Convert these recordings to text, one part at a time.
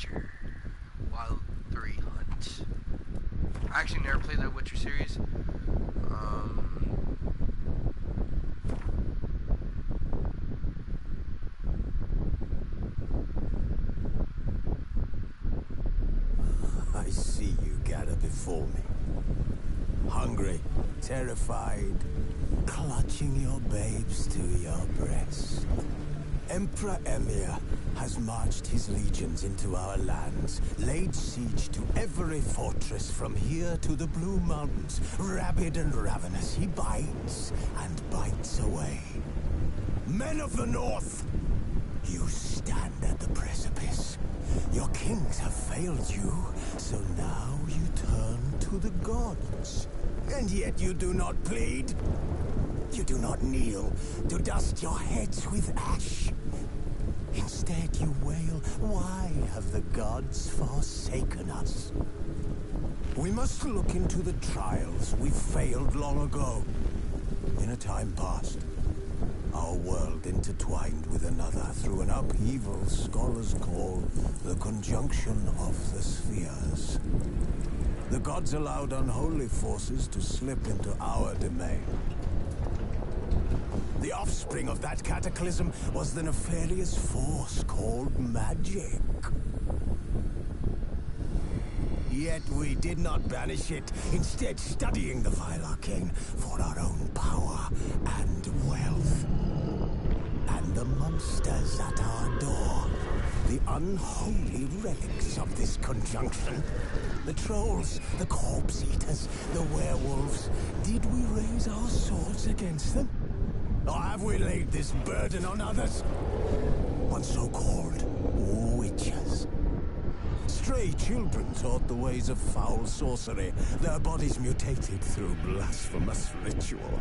Witcher Wild 3 Hunt. I actually never played the Witcher series. I see you gather before me. Hungry, terrified, clutching your babes to your breast. Emperor Emir has marched his legions into our lands, laid siege to every fortress from here to the Blue Mountains. Rabid and ravenous, he bites and bites away. Men of the North, you stand at the precipice. Your kings have failed you, so now you turn to the gods. And yet you do not plead. You do not kneel to dust your heads with ash. Instead you wail, why have the gods forsaken us? We must look into the trials we failed long ago. In a time past, our world intertwined with another through an upheaval scholars call the conjunction of the spheres. The gods allowed unholy forces to slip into our domain. The offspring of that cataclysm was the nefarious force called magic. Yet we did not banish it, instead studying the vile arcane for our own power and wealth. And the monsters at our door, the unholy relics of this conjunction. The trolls, the corpse eaters, the werewolves. Did we raise our swords against them? Or have we laid this burden on others? On so-called witches. Stray children taught the ways of foul sorcery, their bodies mutated through blasphemous ritual.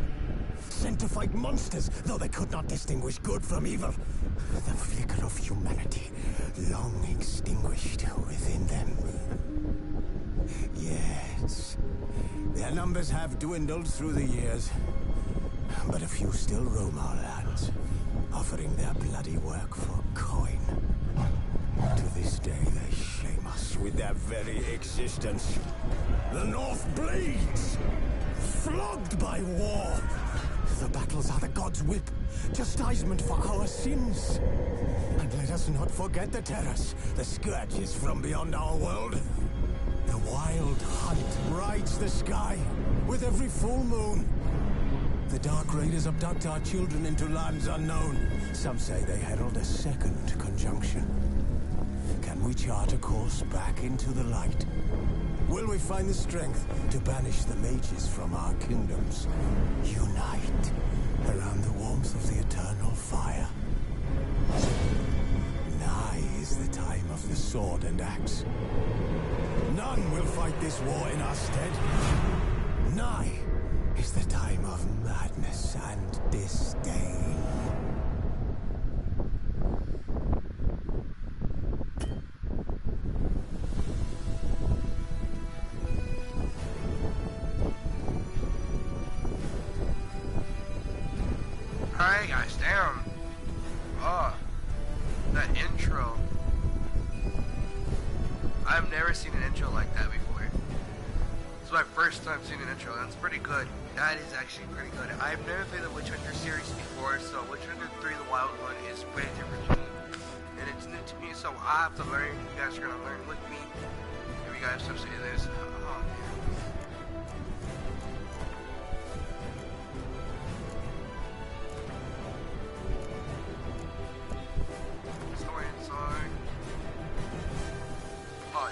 Sent to fight monsters, though they could not distinguish good from evil. The flicker of humanity, long extinguished within them. Yes, their numbers have dwindled through the years. But a few still roam our lands, offering their bloody work for coin. To this day, they shame us with their very existence. The North bleeds, flogged by war. The battles are the gods' whip, chastisement for our sins. And let us not forget the terrors, the scourges from beyond our world. The wild hunt rides the sky with every full moon. The Dark Raiders abduct our children into lands unknown. Some say they herald a second conjunction. Can we chart a course back into the light? Will we find the strength to banish the mages from our kingdoms? Unite around the warmth of the eternal fire. Nigh is the time of the sword and axe. None will fight this war in our stead. Nigh is the time of madness and disdain. Alright guys, damn. Oh, that intro. I've never seen an intro like that before. It's my first time seeing an intro. That's pretty good. That is actually pretty good. I've never played the Witch Hunter series before, so Witch Hunter 3 The Wild Hunt is pretty different to me. And it's new to me, so I have to learn. You guys are gonna learn with me. If you guys have seen this. Oh man. Story inside. Oh.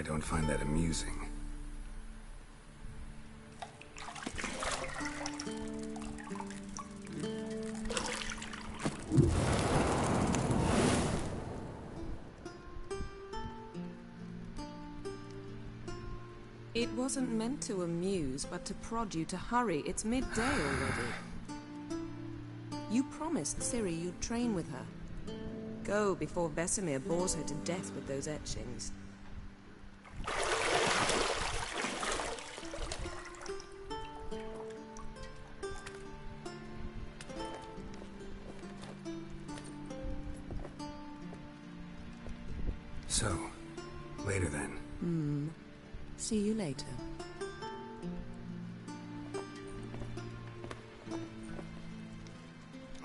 don't find that amusing. It wasn't meant to amuse, but to prod you to hurry. It's midday already. You promised Ciri you'd train with her. Go before Vesemir bores her to death with those etchings. So, later then. See you later.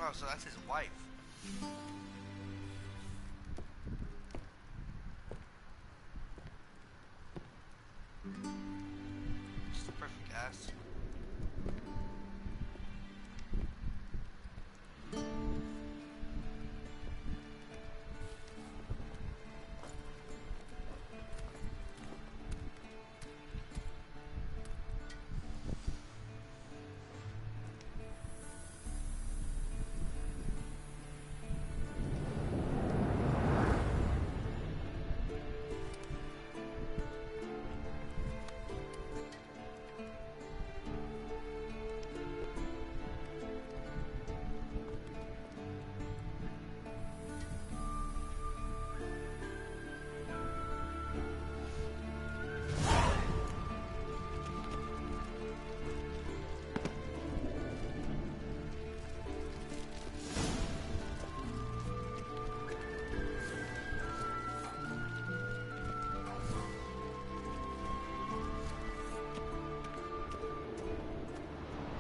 Oh, so that's his wife. Just a perfect ass.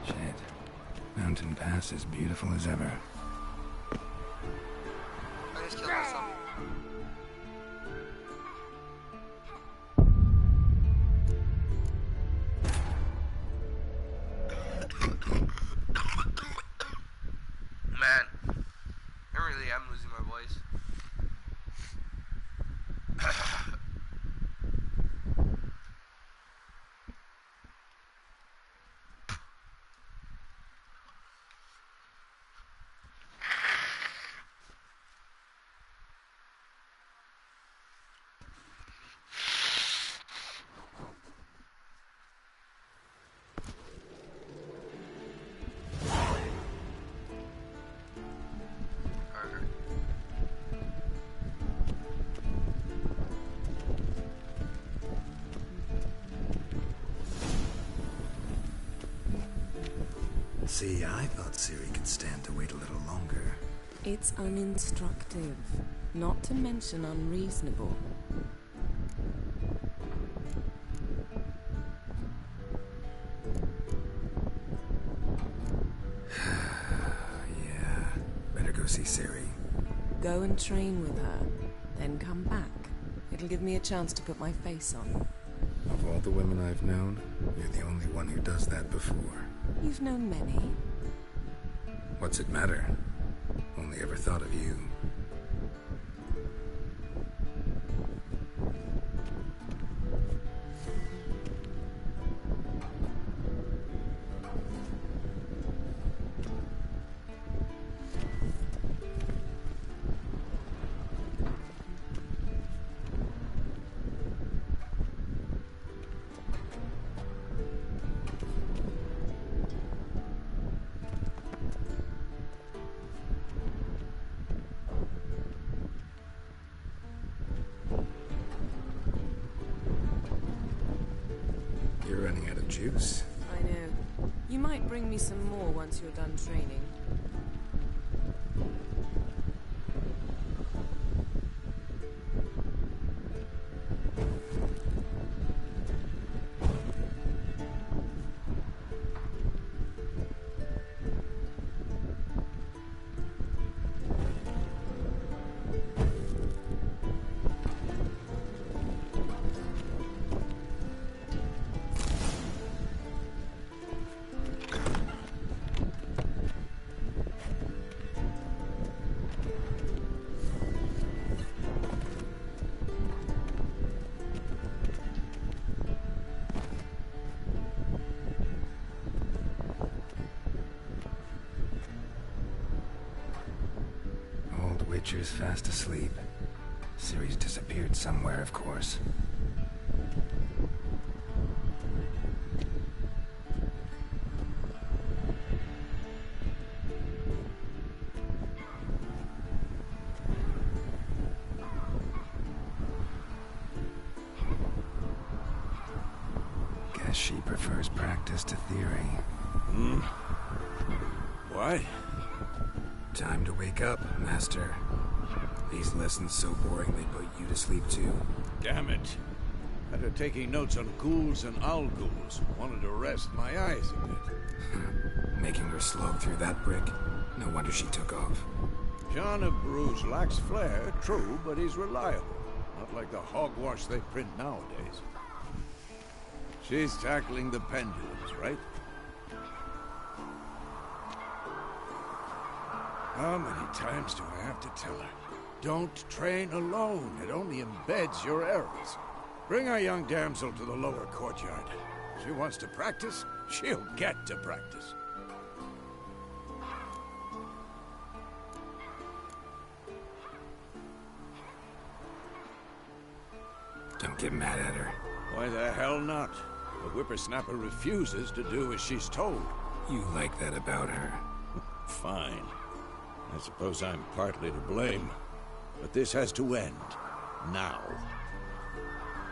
Shit. Mountain Pass as beautiful as ever. I just killed myself. Man, I really am losing my voice. See, I thought Ciri could stand to wait a little longer. It's uninstructive, not to mention unreasonable. Yeah, better go see Ciri. Go and train with her, then come back. It'll give me a chance to put my face on. Of all the women I've known, you're the only one who does that before. You've known many. What's it matter? Only ever thought of you. You're running out of juice. I know. You might bring me some more once you're done training. Witcher's fast asleep. Ciri's disappeared somewhere, of course. Guess she prefers practice to theory. What? Time to wake up, Master. These lessons so boring they put you to sleep too. Damn it. After taking notes on ghouls and owl-ghouls, wanted to rest my eyes a bit. Making her slog through that brick? No wonder she took off. John of Bruges lacks flair, true, but he's reliable. Not like the hogwash they print nowadays. She's tackling the pendulums, right? How many times do I have to tell her? Don't train alone. It only embeds your errors. Bring our young damsel to the lower courtyard. She wants to practice, she'll get to practice. Don't get mad at her. Why the hell not? The whippersnapper refuses to do as she's told. You like that about her. Fine. I suppose I'm partly to blame. But this has to end. Now.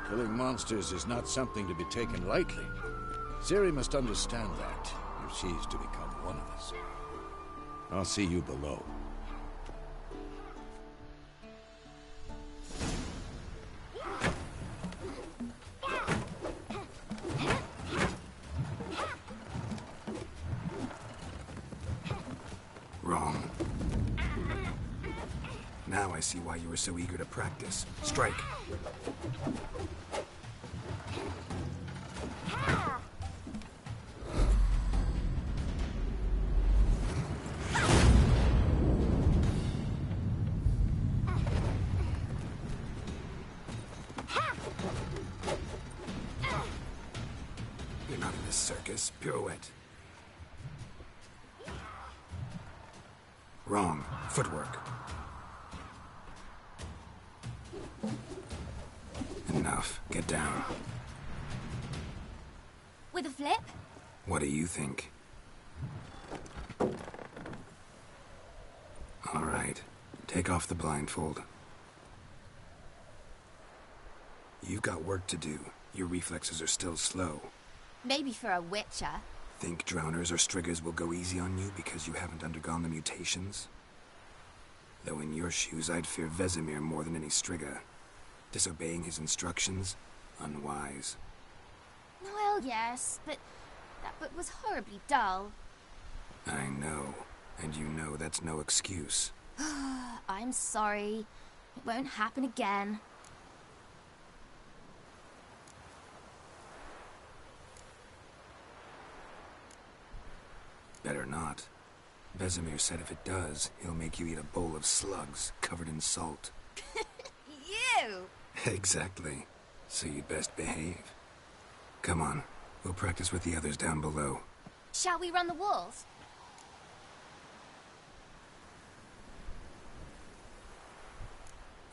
Killing monsters is not something to be taken lightly. Ciri must understand that, if she's to become one of us. I'll see you below. Wrong. Now I see why you were so eager to practice. Strike. You're not in this circus. Pirouette. Wrong. Footwork. Enough. Get down. With a flip? What do you think? All right. Take off the blindfold. You've got work to do. Your reflexes are still slow. Maybe for a witcher. Think drowners or striggers will go easy on you because you haven't undergone the mutations? Though in your shoes, I'd fear Vesemir more than any strigger. Disobeying his instructions? Unwise. Well, yes, but that book was horribly dull. I know. And you know that's no excuse. I'm sorry. It won't happen again. Better not. Vesemir said if it does, he'll make you eat a bowl of slugs covered in salt. You! Exactly. So you'd best behave. Come on. We'll practice with the others down below. Shall we run the walls?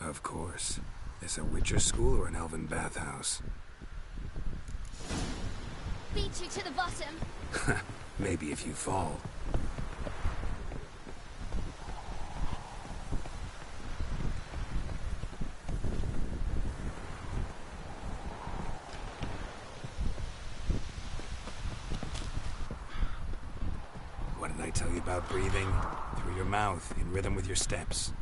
Of course. This a Witcher school or an elven bathhouse? Beat you to the bottom. Maybe if you fall. What did I tell you about breathing? Through your mouth, in rhythm with your steps.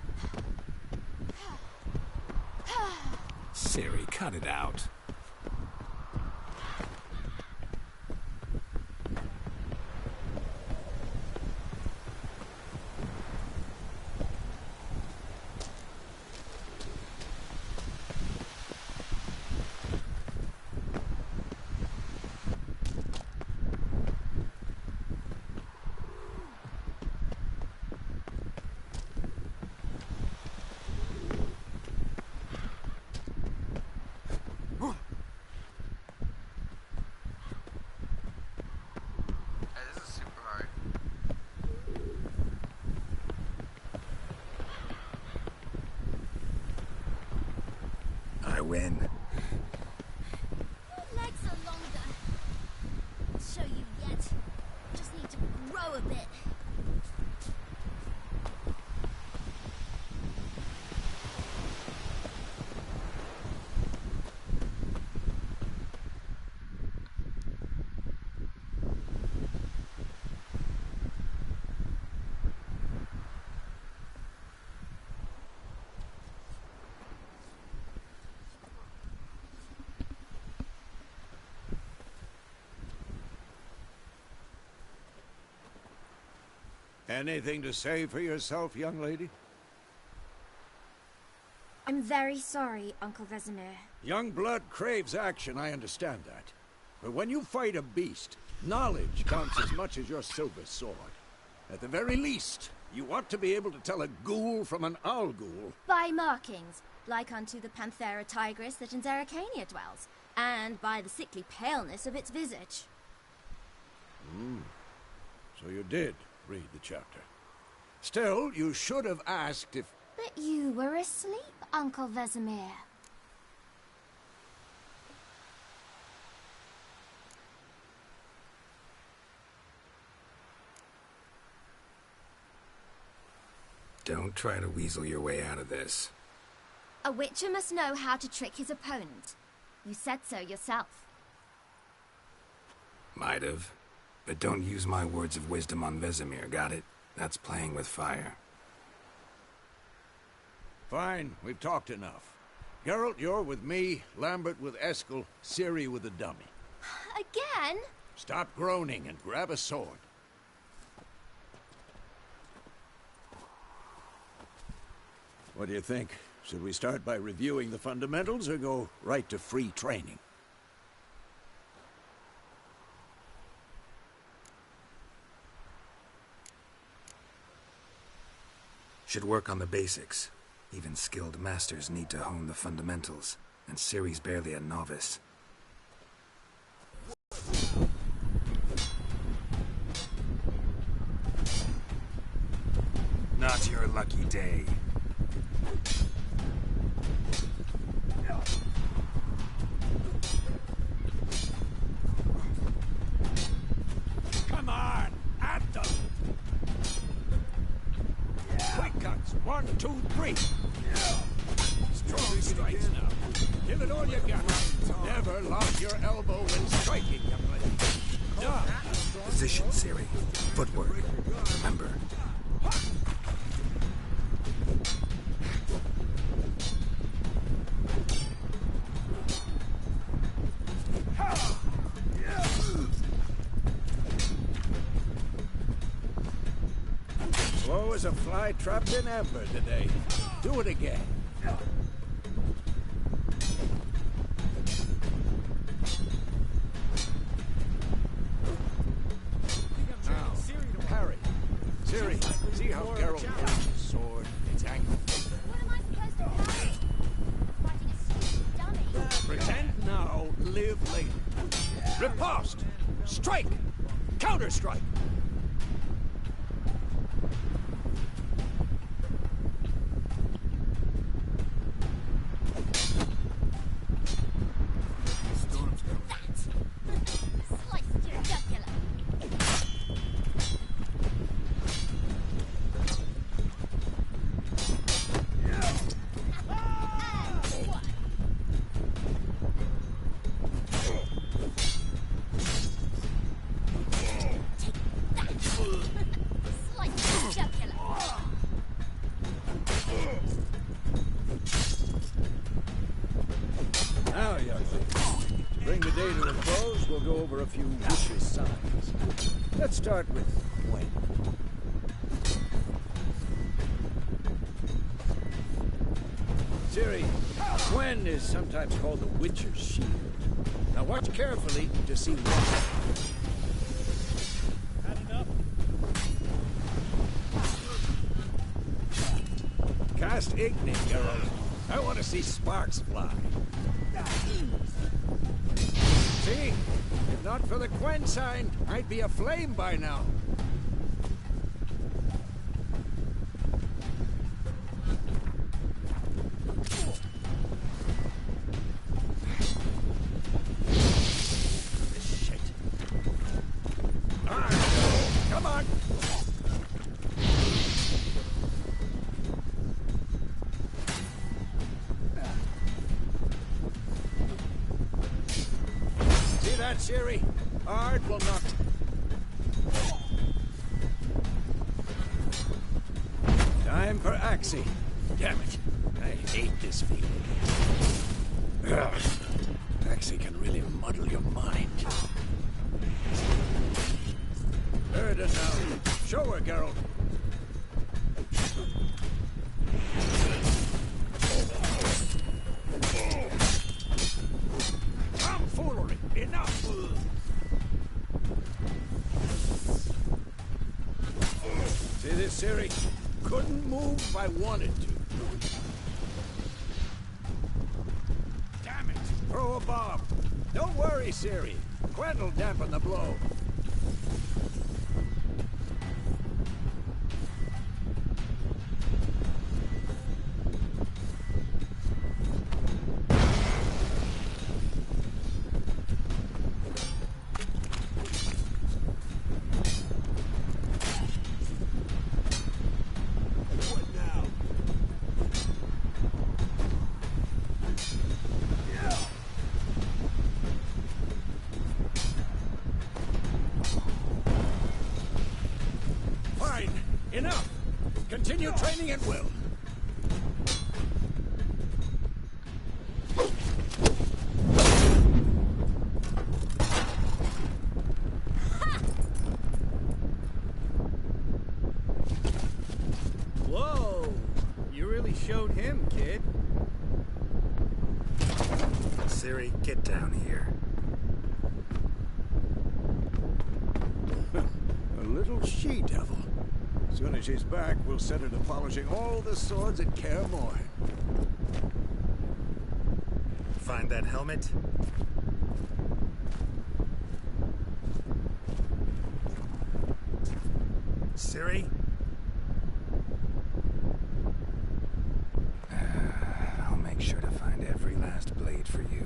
Ciri, cut it out. a bit. Anything to say for yourself, young lady? I'm very sorry, Uncle Vesemir. Young blood craves action, I understand that. But when you fight a beast, knowledge counts as much as your silver sword. At the very least, you ought to be able to tell a ghoul from an owl ghoul. By markings, like unto the Panthera tigris that in Zeracania dwells, and by the sickly paleness of its visage. So you did read the chapter. Still, you should have asked if... But you were asleep, Uncle Vesemir. Don't try to weasel your way out of this. A witcher must know how to trick his opponent. You said so yourself. Might have. But don't use my words of wisdom on Vesemir, got it? That's playing with fire. Fine, we've talked enough. Geralt, you're with me, Lambert with Eskel, Ciri with the dummy. Again? Stop groaning and grab a sword. What do you think? Should we start by reviewing the fundamentals or go right to free training? Should work on the basics. Even skilled masters need to hone the fundamentals, and Ciri's barely a novice. Not your lucky day. Come on! At them! Quick cuts! 1, 2, 3! Strong strikes now. Give it all you got. Never lock your elbow when striking, young lady. Position, Ciri. Footwork. Remember. Slow as a fly trapped in amber today. Do it again. Now, parry. Ciri, see how Geralt holds his sword, its angle. What am I supposed to parry? Fighting a stupid dummy. Pretend now, live later. Riposte! Strike! Counter-strike! Sliced your jugular. And one. Sliced your jugular. Now, young lady, to bring the day to a close, we'll go over a few vicious signs. Let's start with Gwen. Ciri, Gwen is sometimes called the Witcher's Shield. Now watch carefully to see why. Cast Igni, Geralt. I want to see sparks fly. See? If not for the Gwen sign, I'd be aflame by now. Shit. All right, come on. Ciri. Art will not... Time for Axie. Damn it. I hate this feeling. Ugh. Axie can really muddle your mind. Heard it now. Show her, Geralt. Tomfoolery! Enough! See this, Ciri? Couldn't move if I wanted to. Damn it! Throw a bomb. Don't worry, Ciri. Gwent'll dampen the blow. Enough! Continue training at will. Whoa! You really showed him, kid. Ciri, get down here. A little she-devil. As soon as she's back, we'll set her to polishing all the swords at Kaer Morhen. Find that helmet? Ciri? I'll make sure to find every last blade for you.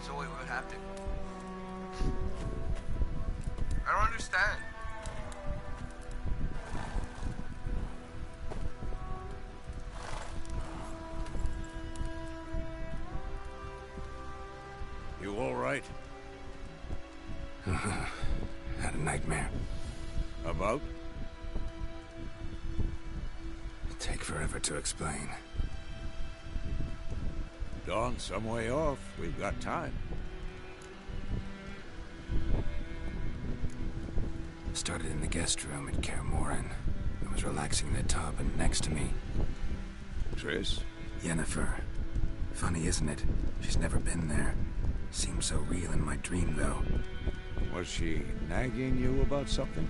So wait, what happened? I don't understand. You all right? Had a nightmare. About? It'd take forever to explain. Dawn's some way off. We've got time. Started in the guest room at Kaer Morhen. I was relaxing in the tub, and next to me... Triss? Yennefer. Funny, isn't it? She's never been there. Seemed so real in my dream, though. Was she nagging you about something?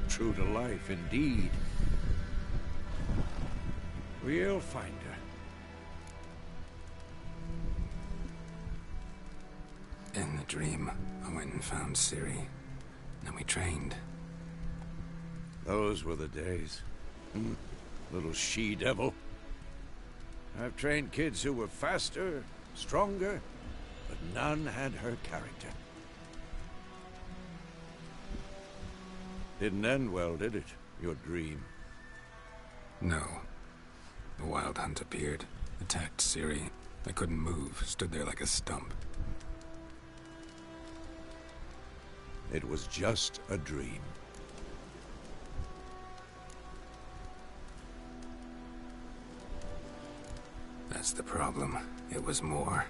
True to life, indeed. We'll find her. In the dream, I went and found Ciri. Then we trained. Those were the days. Little she-devil. I've trained kids who were faster, stronger, but none had her character. Didn't end well, did it? Your dream? No. The Wild Hunt appeared, attacked Ciri. I couldn't move, stood there like a stump. It was just a dream. That's the problem. It was more.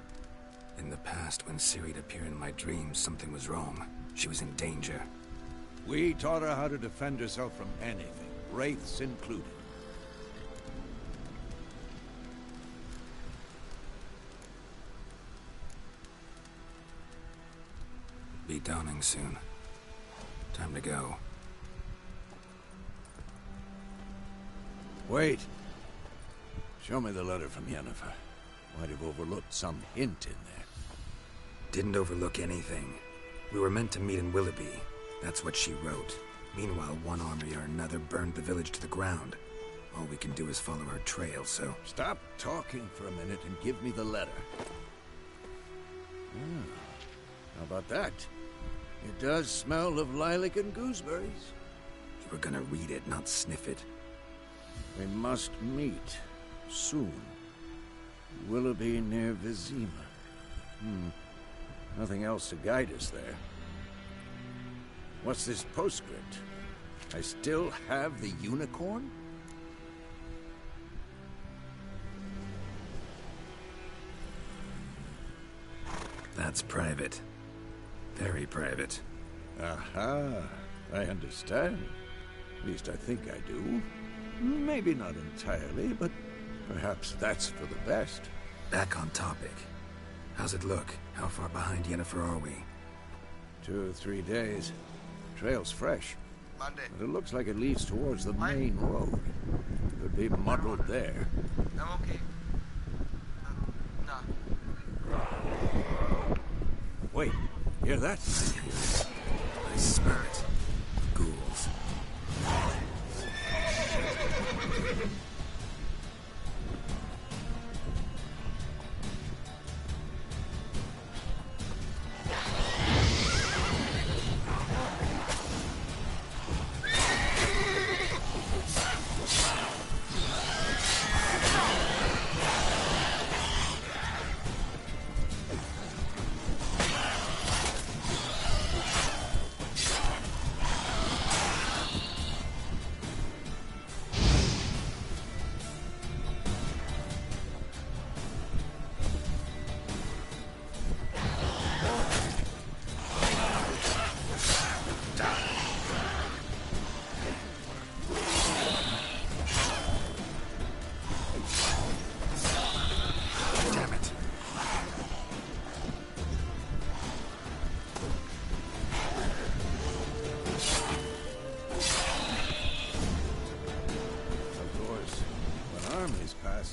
In the past, when Ciri'd appear in my dreams, something was wrong. She was in danger. We taught her how to defend herself from anything, wraiths included. Be dawning soon. Time to go. Wait. Show me the letter from Yennefer. Might have overlooked some hint in there. Didn't overlook anything. We were meant to meet in Willoughby. That's what she wrote. Meanwhile, one army or another burned the village to the ground. All we can do is follow her trail, so... Stop talking for a minute and give me the letter. How about that? It does smell of lilac and gooseberries. You were gonna read it, not sniff it. We must meet. Soon. Willoughby near Vizima. Nothing else to guide us there. What's this postscript? I still have the unicorn? That's private. Very private. Aha. I understand. At least I think I do. Maybe not entirely, but perhaps that's for the best. Back on topic. How's it look? How far behind Yennefer are we? 2 or 3 days. Trail's fresh, Monday. but it looks like it leads towards the main road. Could be muddled there. I'm okay. Nah. Wait, hear that? I smell it. Ghouls.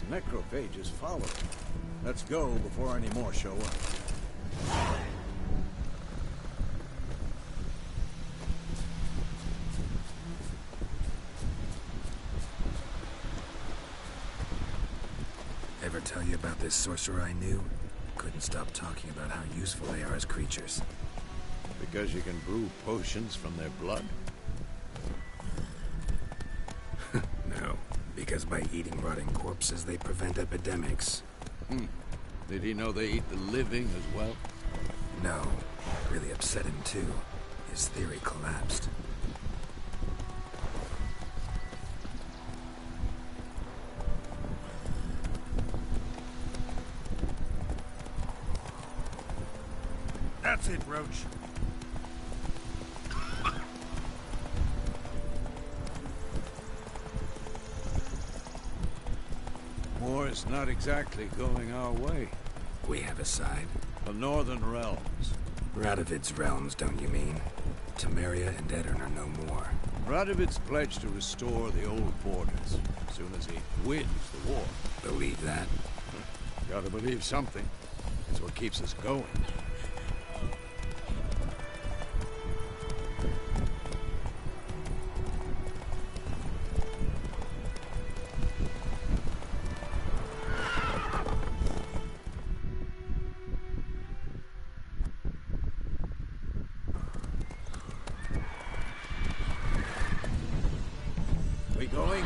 Necrophages follow. Let's go before any more show up. Ever tell you about this sorcerer I knew? Couldn't stop talking about how useful they are as creatures. Because you can brew potions from their blood? No. Because by eating rotting corpses, they prevent epidemics. Did he know they eat the living as well? No. Really upset him, too. His theory collapsed. That's it, Roach. War's not exactly going our way. We have a side. The Northern Realms. Radovid's realms, don't you mean? Temeria and Edirn are no more. Radovid's pledged to restore the old borders as soon as he wins the war. Believe that? Gotta believe something. It's what keeps us going. We going?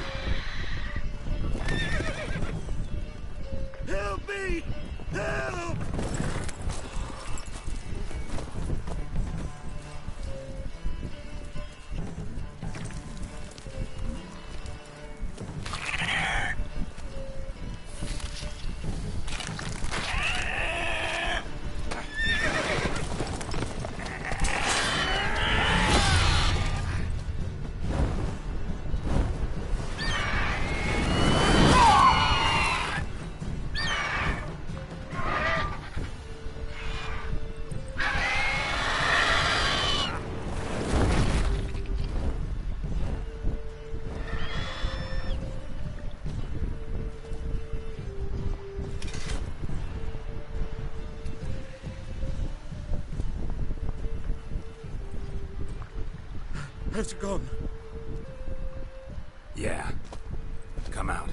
Help me! Help! Has it gone? Yeah. Come out.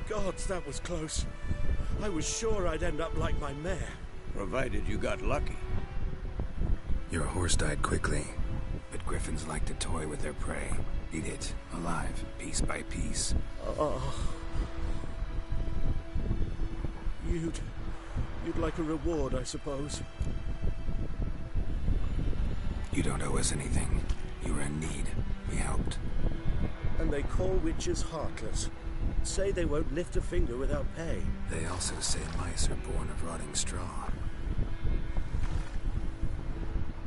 Gods, that was close. I was sure I'd end up like my mare. Provided you got lucky. Your horse died quickly, but griffins like to toy with their prey. Eat it, alive, piece by piece. You'd like a reward, I suppose. You don't owe us anything. You were in need. We helped. And they call witches heartless. Say they won't lift a finger without pay. They also say mice are born of rotting straw.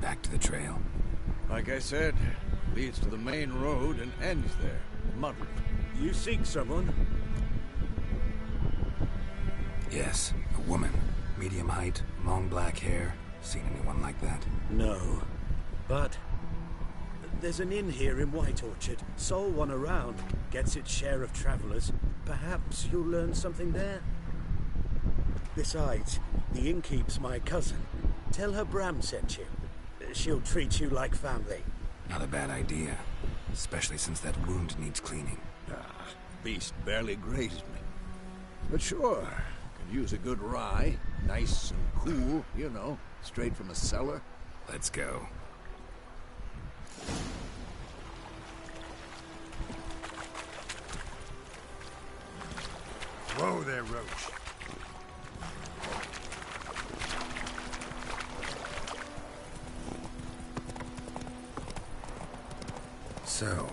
Back to the trail. Like I said, leads to the main road and ends there. Muddled. You seek someone? Yes, a woman. Medium height, long black hair. Seen anyone like that? No. But there's an inn here in White Orchard. Sole one around. Gets its share of travelers. Perhaps you'll learn something there. Besides, the innkeep's my cousin. Tell her Bram sent you. She'll treat you like family. Not a bad idea. Especially since that wound needs cleaning. Beast barely grazed me. But sure, could use a good rye. Nice and cool, you know, straight from a cellar. Let's go. Whoa there, Roach. So,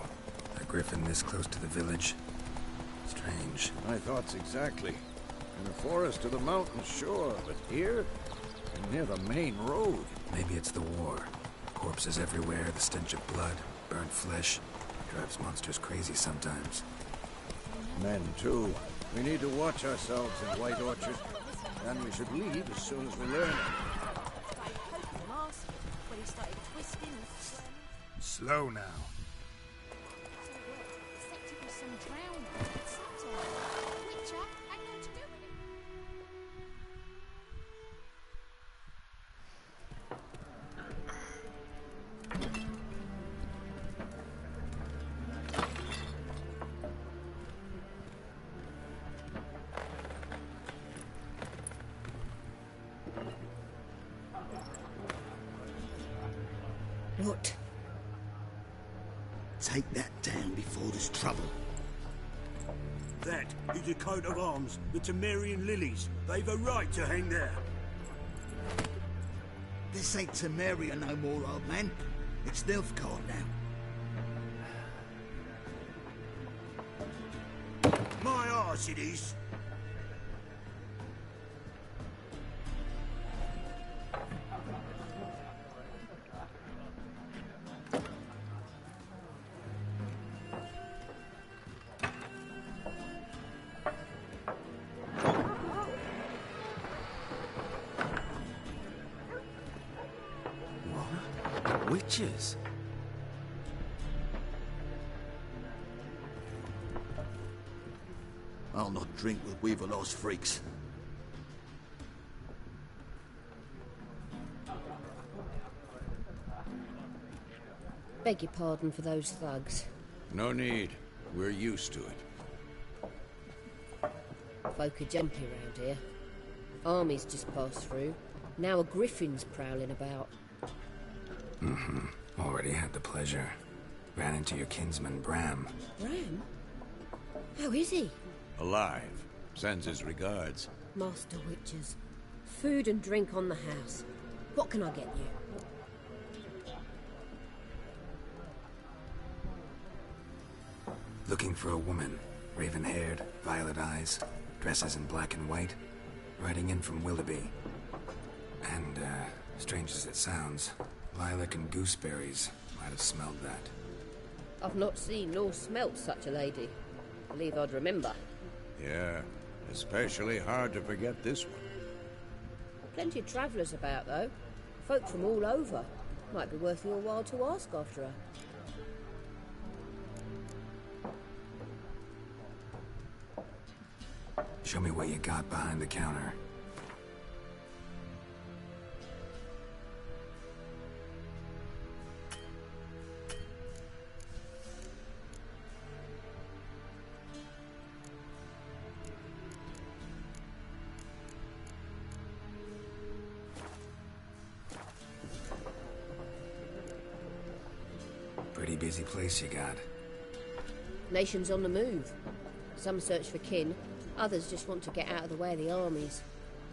a griffin this close to the village? Strange. My thoughts exactly. In the forest or the mountains, sure, but here? And near the main road. Maybe it's the war. Corpses everywhere, the stench of blood, burnt flesh. Drives monsters crazy sometimes. Men, too. We need to watch ourselves in White Orchard. And we should leave as soon as we learn it. Slow now. What? Take that down before there's trouble. That is a coat of arms, the Temerian lilies. They've a right to hang there. This ain't Temeria no more, old man. It's Nilfgaard now. My arse it is. Witches? I'll not drink with Weaverlost freaks. Beg your pardon for those thugs. No need. We're used to it. Folk are jumpy around here. Armies just passed through. Now a griffin's prowling about. Already had the pleasure. Ran into your kinsman, Bram. Bram? How is he? Alive. Sends his regards. Master Witches. Food and drink on the house. What can I get you? Looking for a woman. Raven-haired, violet eyes. Dresses in black and white. Riding in from Willoughby. And, strange as it sounds, lilac and gooseberries might have smelled that. I've not seen nor smelt such a lady. Believe I'd remember. Yeah, especially hard to forget this one. Plenty of travellers about, though. Folk from all over. Might be worth your while to ask after her. Show me what you got behind the counter. Pretty busy place you got. Nations on the move. Some search for kin, others just want to get out of the way of the armies.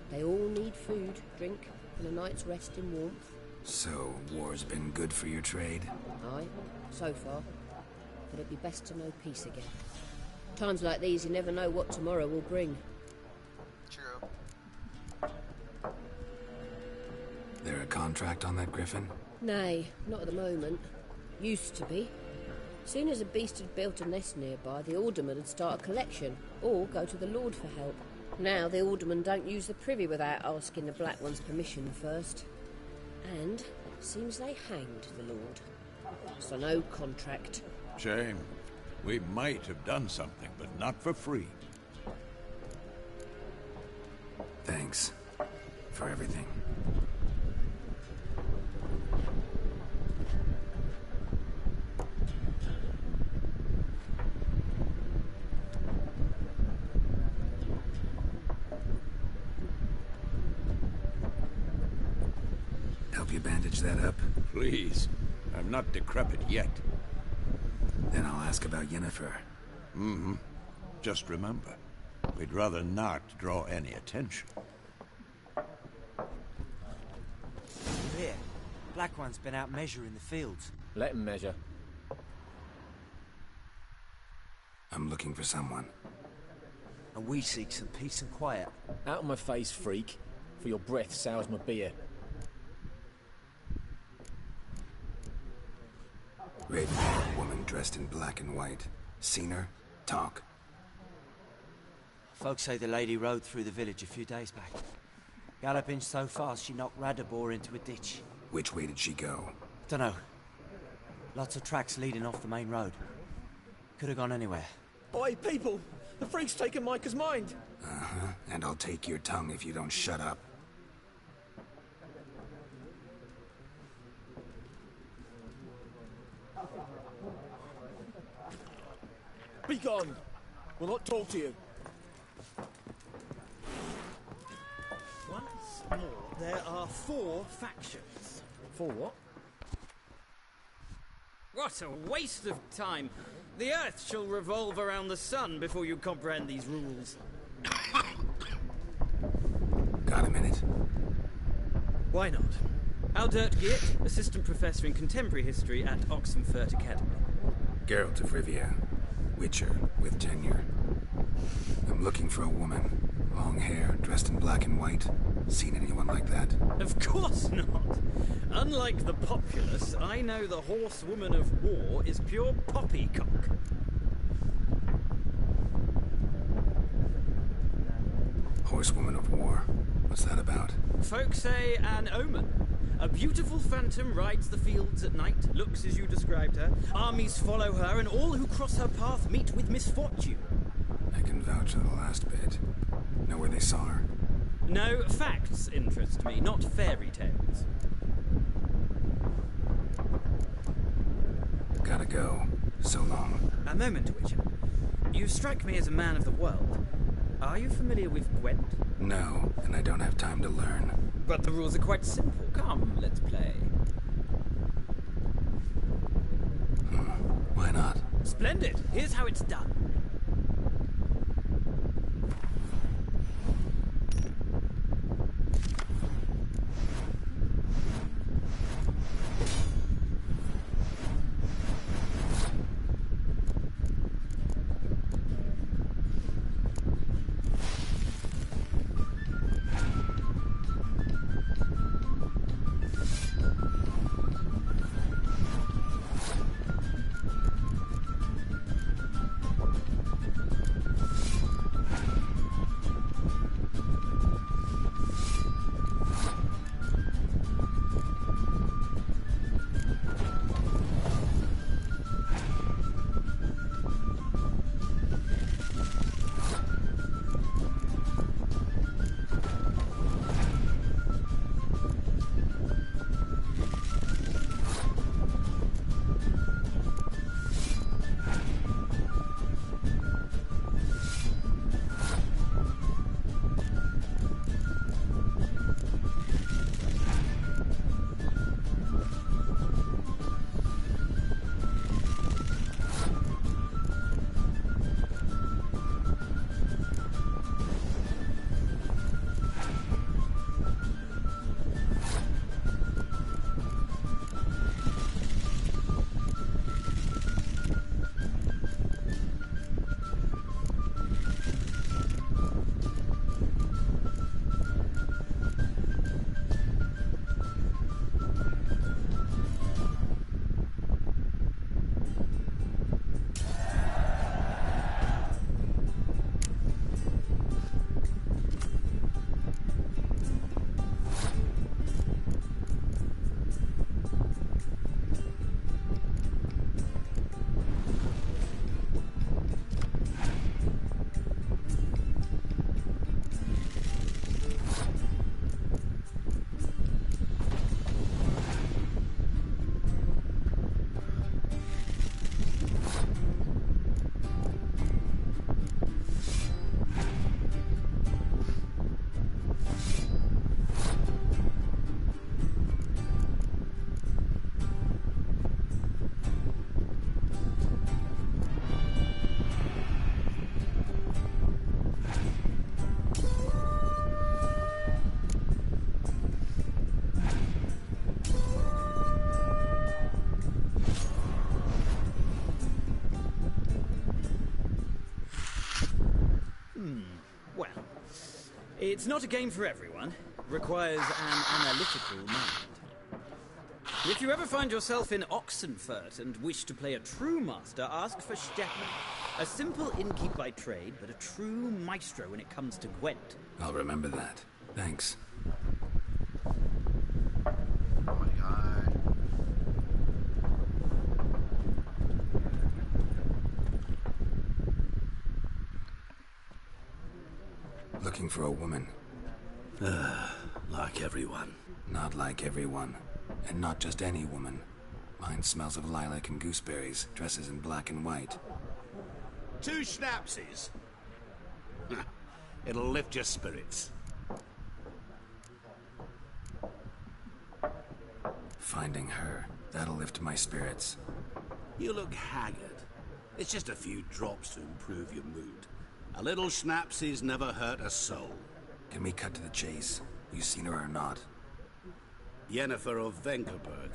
They all need food, drink, and a night's rest in warmth. So, war's been good for your trade? Aye, so far. But it'd be best to know peace again. Times like these, you never know what tomorrow will bring. True. There a contract on that griffin? Nay, not at the moment. Used to be. Soon as a beast had built a nest nearby, the alderman would start a collection, or go to the Lord for help. Now the aldermen don't use the privy without asking the Black One's permission first. And seems they hanged the Lord. So no contract. Shame. We might have done something, but not for free. Thanks. For everything. Help you bandage that up? Please. I'm not decrepit yet. Then I'll ask about Yennefer. Mm-hmm. Just remember, we'd rather not draw any attention. Here, Black One's been out measuring the fields. Let him measure. I'm looking for someone. And we seek some peace and quiet. Out of my face, freak. For your breath sours my beer. Raven-haired woman dressed in black and white. Seen her? Talk. Folks say the lady rode through the village a few days back. Galloping so fast she knocked Radabor into a ditch. Which way did she go? Dunno. Lots of tracks leading off the main road. Could have gone anywhere. Oi, people! The freak's taken Micah's mind! Uh-huh. And I'll take your tongue if you don't shut up. Be gone! We'll not talk to you. Once more, there are 4 factions. 4 what? What a waste of time! The Earth shall revolve around the sun before you comprehend these rules. Got a minute? Why not? Aldert Geert, Assistant Professor in Contemporary History at Oxenfurt Academy. Geralt of Rivia. Witcher with tenure. I'm looking for a woman. Long hair, dressed in black and white. Seen anyone like that? Of course not! Unlike the populace, I know the horsewoman of war is pure poppycock. Horsewoman of war. What's that about? Folk say an omen. A beautiful phantom rides the fields at night, looks as you described her. Armies follow her, and all who cross her path meet with misfortune. I can vouch for the last bit. Know where they saw her? No, facts interest me, not fairy tales. Gotta go. So long. A moment, Witcher. You strike me as a man of the world. Are you familiar with Gwent? No, and I don't have time to learn. But the rules are quite simple. Come, let's play. Why not? Splendid. Here's how it's done. It's not a game for everyone. Requires an analytical mind. If you ever find yourself in Oxenfurt and wish to play a true master, ask for Stepan. A simple innkeep by trade, but a true maestro when it comes to Gwent. I'll remember that. Thanks. Oh my god. Looking for a woman. Like everyone. Not like everyone. And not just any woman. Mine smells of lilac and gooseberries, dresses in black and white. 2 schnapsies. It'll lift your spirits. Finding her, that'll lift my spirits. You look haggard. It's just a few drops to improve your mood. A little schnapsies never hurt a soul. Can we cut to the chase? You seen her or not? Yennefer of Vengerberg.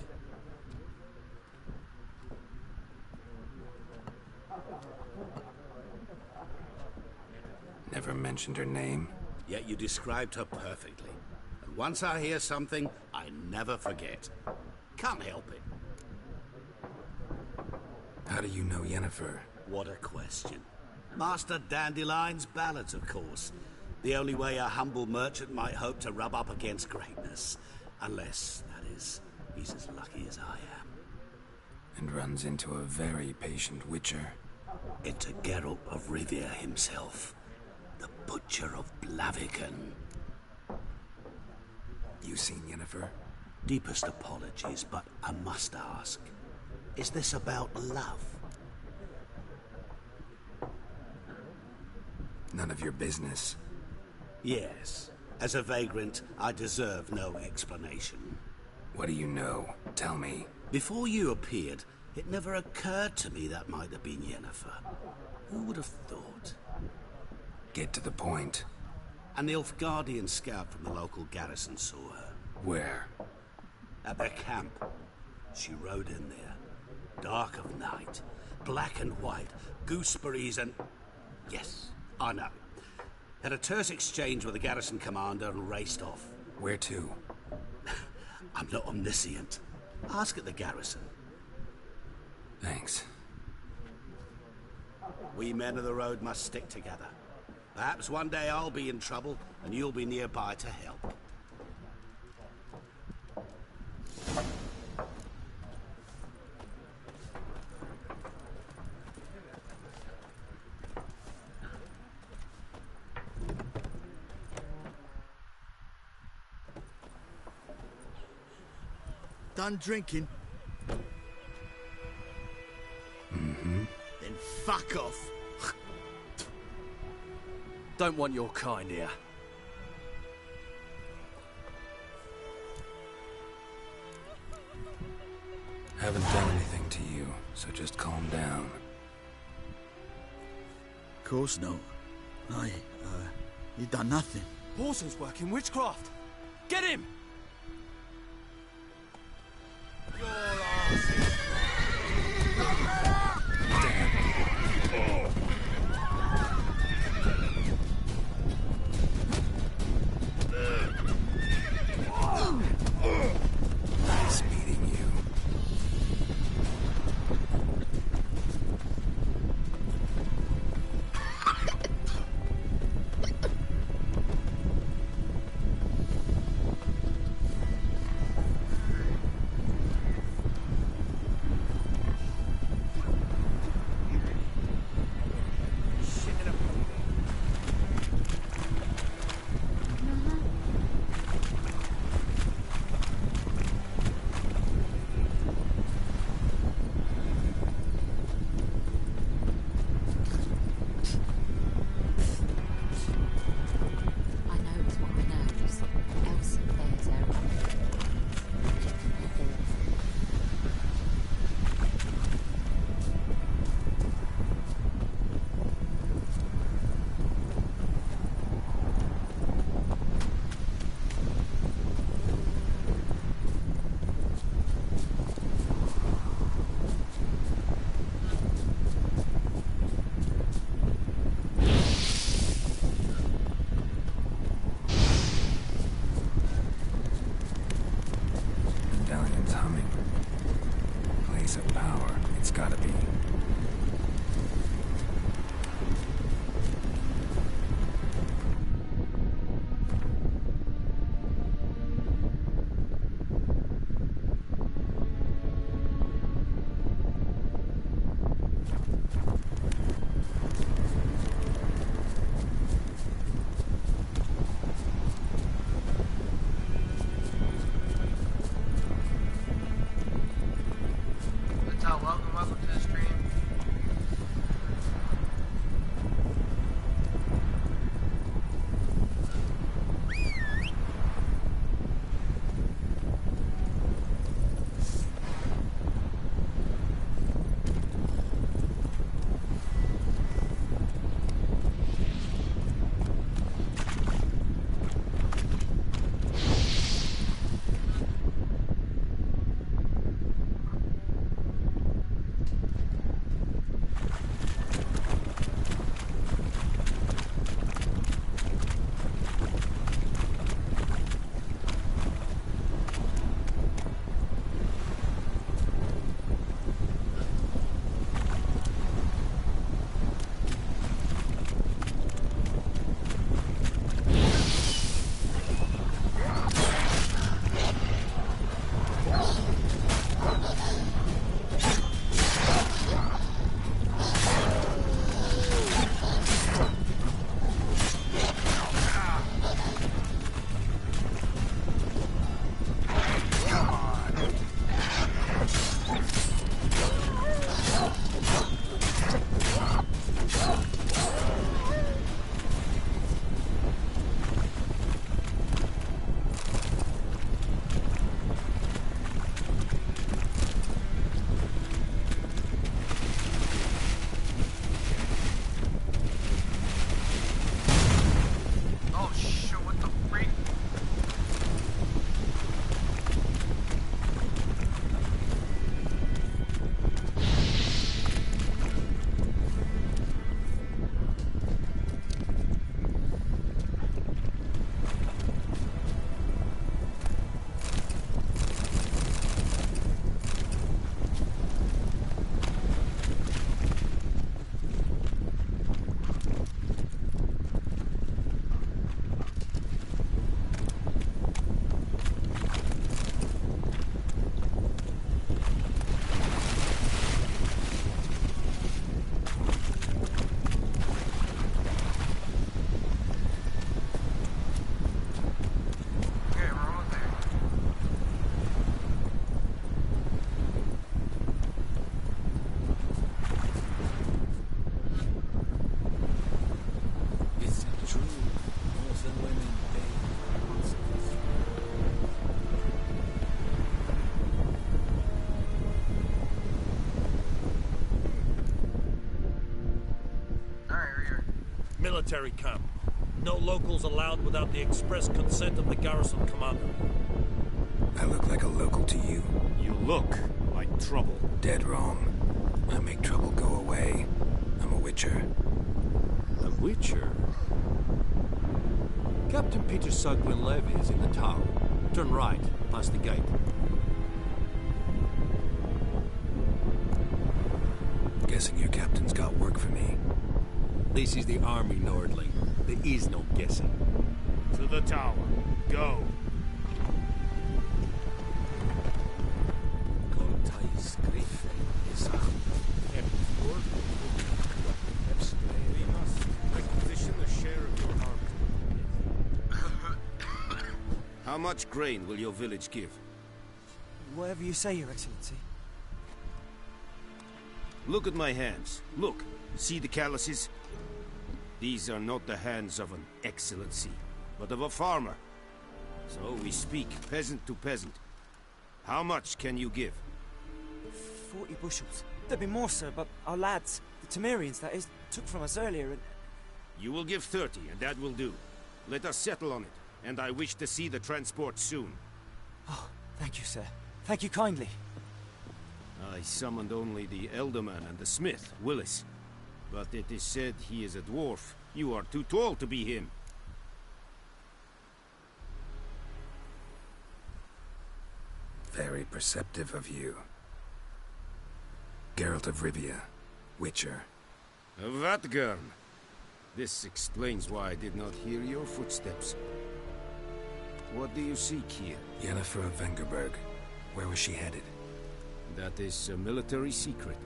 Never mentioned her name. Yet you described her perfectly. And once I hear something, I never forget. Can't help it. How do you know Yennefer? What a question. Master Dandelion's ballads, of course. The only way a humble merchant might hope to rub up against greatness. Unless, that is, he's as lucky as I am. And runs into a very patient witcher. Into Geralt of Rivia himself. The Butcher of Blaviken. You seen Yennefer? Deepest apologies, but I must ask. Is this about love? None of your business. Yes. As a vagrant, I deserve no explanation. What do you know? Tell me. Before you appeared, it never occurred to me that might have been Yennefer. Who would have thought? Get to the point. An Nilfgaardian scout from the local garrison saw her. Where? At their camp. She rode in there. Dark of night. Black and white. Gooseberries and... Yes, I know. Had a terse exchange with the garrison commander and raced off. Where to? I'm not omniscient. Ask at the garrison. Thanks. We men of the road must stick together. Perhaps one day I'll be in trouble and you'll be nearby to help. Done drinking? Mm-hmm. Then fuck off. Don't want your kind here. Haven't done anything to you, so just calm down. Of course not. You done nothing. Paulson's working witchcraft. Get him! Your asses. Nice meeting you. military camp. No locals allowed without the express consent of the garrison commander. I look like a local to you? You look like trouble. Dead wrong. I make trouble go away. I'm a witcher. A witcher? Captain Peter Sugwin Levy is in the tower. Turn right, past the gate. Guessing your captain's got work for me. This is the army, Nordling. There is no guessing. To the tower. Go. We must requisition a share of your army. How much grain will your village give? Whatever you say, Your Excellency. Look at my hands. Look. See the calluses? These are not the hands of an excellency, but of a farmer. So we speak peasant to peasant. How much can you give? 40 bushels. There'd be more, sir, but our lads, the Temerians, that is, took from us earlier and... You will give 30, and that will do. Let us settle on it, and I wish to see the transport soon. Oh, thank you, sir. Thank you kindly. I summoned only the Elderman and the smith, Willis. But it is said he is a dwarf. You are too tall to be him. Very perceptive of you. Geralt of Rivia, Witcher. Vatgern. This explains why I did not hear your footsteps. What do you seek here? Yennefer of Vengerberg. Where was she headed? That is a military secret.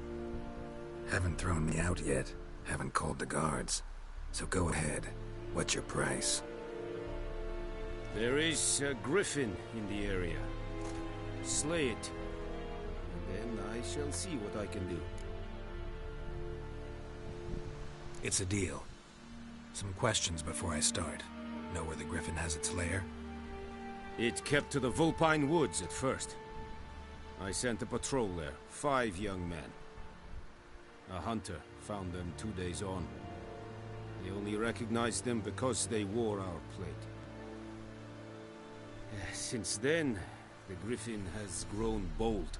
Haven't thrown me out yet. Haven't called the guards. So go ahead. What's your price? There is a griffin in the area. Slay it. And then I shall see what I can do. It's a deal. Some questions before I start. Know where the griffin has its lair? It kept to the Vulpine Woods at first. I sent a patrol there, 5 young men. A hunter found them 2 days on. They only recognized them because they wore our plate. Since then, the griffin has grown bold.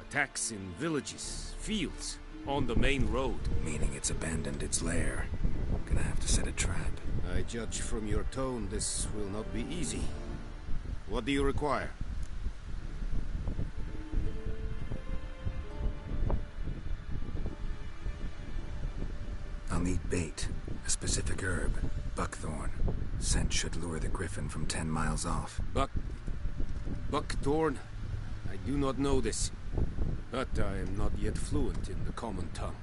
Attacks in villages, fields, on the main road. Meaning it's abandoned its lair. Gonna have to set a trap. I judge from your tone this will not be easy. What do you require? I'll need bait. A specific herb. Buckthorn. Scent should lure the griffin from 10 miles off. Buckthorn? I do not know this. But I am not yet fluent in the common tongue.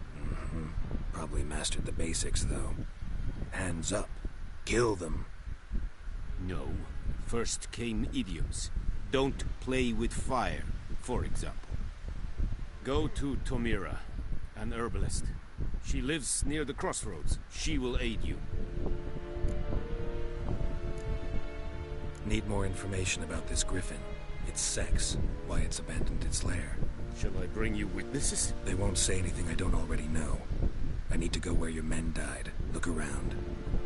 Probably mastered the basics, though. Hands up. Kill them. No. First came idioms. Don't play with fire, for example. Go to Tomira, an herbalist. She lives near the crossroads. She will aid you. Need more information about this griffin. Its sex, why it's abandoned its lair. Shall I bring you witnesses? They won't say anything I don't already know. I need to go where your men died. Look around.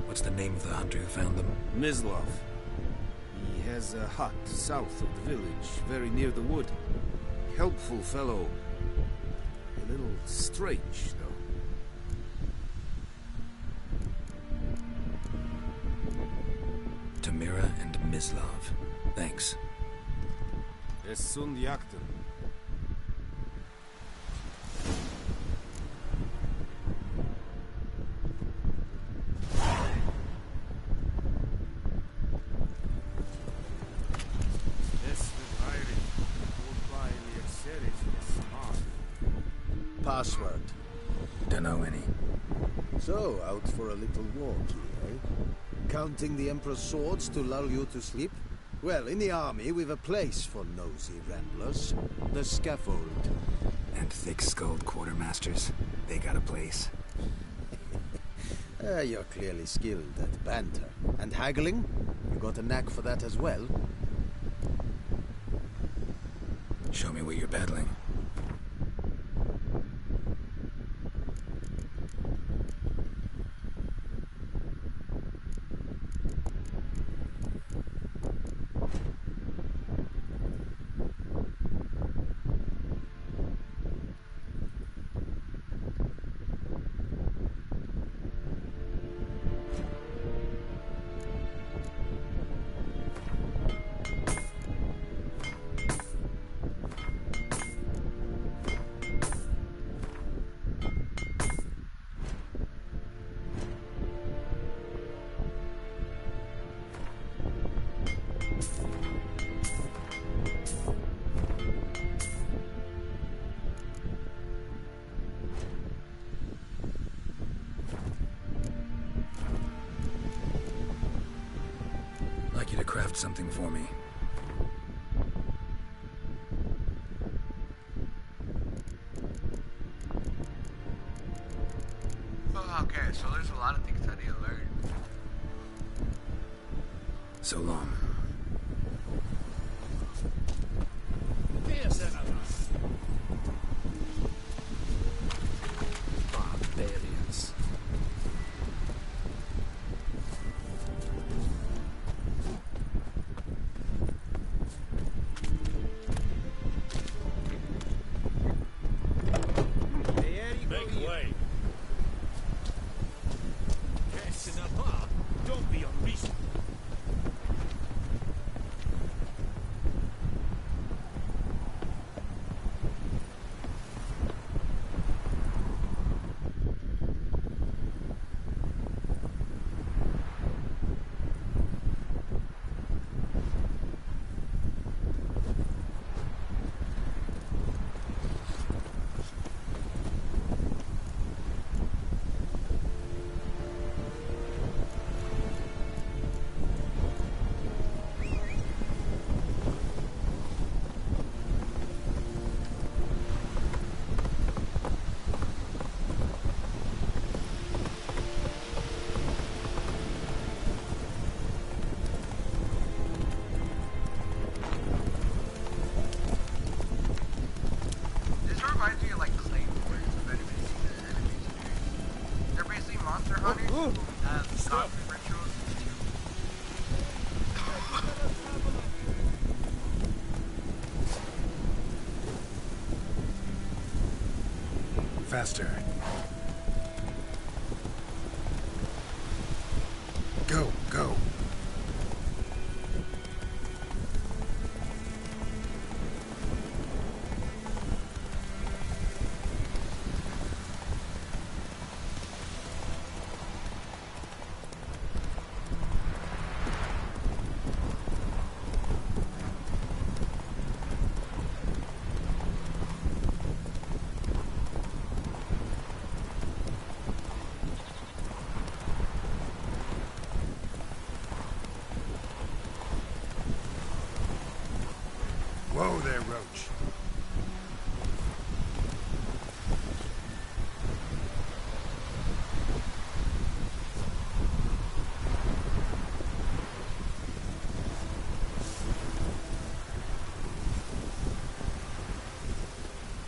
What's the name of the hunter who found them? Mislov. He has a hut south of the village, very near the wood. Helpful fellow. A little strange, though. Tomira and Mislov. Thanks. Es sunt jakten. Password. Dunno any. So, out for a little walk here, eh? Counting the Emperor's swords to lull you to sleep? Well, in the army, we've a place for nosy ramblers. The scaffold. And thick-skulled quartermasters. They got a place. You're clearly skilled at banter. And haggling? You got a knack for that as well? Show me what you're peddling. got something for me. Oh, okay, so there's a lot of things I need to learn. So long. Barbarians. Make way. Catching up, huh? Don't be unreasonable. This reminds me of like Clay Wars, if anybody's seen the animation. They're basically monster hunters who have conflict rituals. Faster. Go, go. Whoa there, Roach.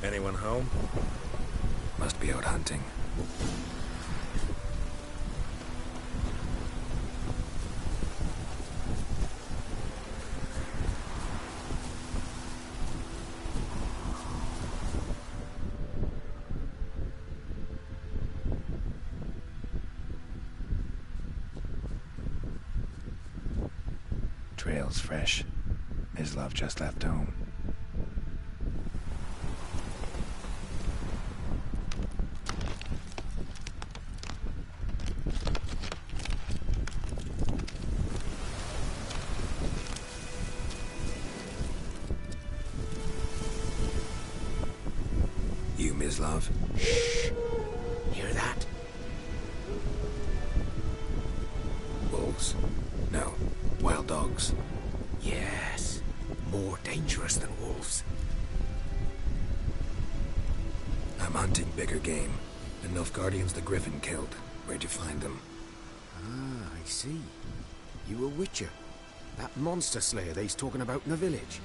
Anyone home? Must be out hunting. Trail's fresh. Mislav just left home. You, Mislav? Shh! Hear that? Wolves? No. Wild dogs. Yes. More dangerous than wolves. I'm hunting bigger game. The Nilfgaardians the Griffin killed. Where'd you find them? Ah, I see. You a witcher. That monster slayer they's talking about in the village.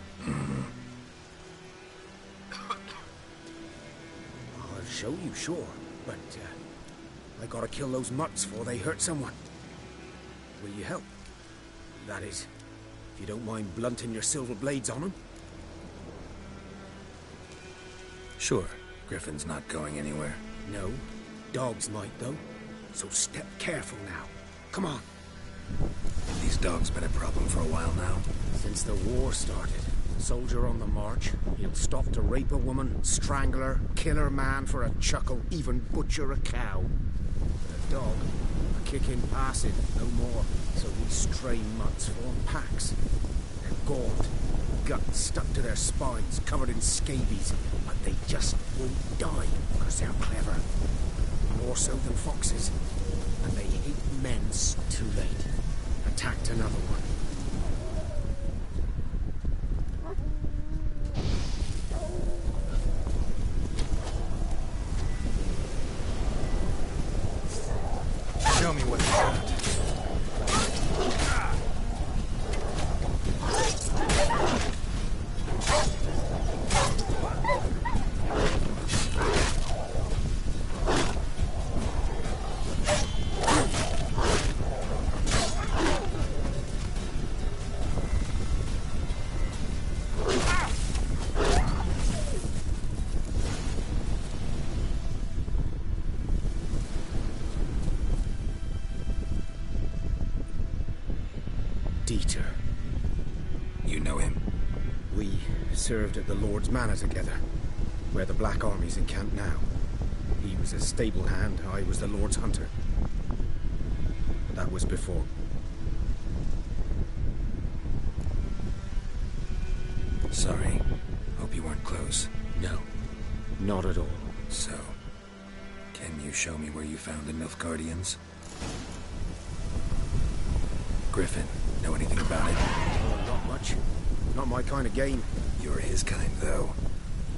I'll show you, sure. But, I gotta kill those mutts before they hurt someone. Will you help? That is, if you don't mind blunting your silver blades on them. Sure. Griffin's not going anywhere. No. Dogs might, though. So step careful now. Come on. These dogs been a problem for a while now. Since the war started. Soldier on the march. He'll stop to rape a woman, strangle her, kill her man for a chuckle, even butcher a cow. But a dog, a kicking passing, no more. So these stray mutts form packs. They're gaunt, guts stuck to their spines, covered in scabies, but they just won't die because they're clever. More so than foxes. And they hate men too late. Attacked another one. Peter. You know him? We served at the Lord's Manor together, where the Black Army's encamped now. He was a stable hand, I was the Lord's hunter. But that was before. Sorry. Hope you weren't close. No, not at all. So, can you show me where you found the Nilfgaardians? Griffin, know anything about it? Not much. Not my kind of game. You're his kind, though.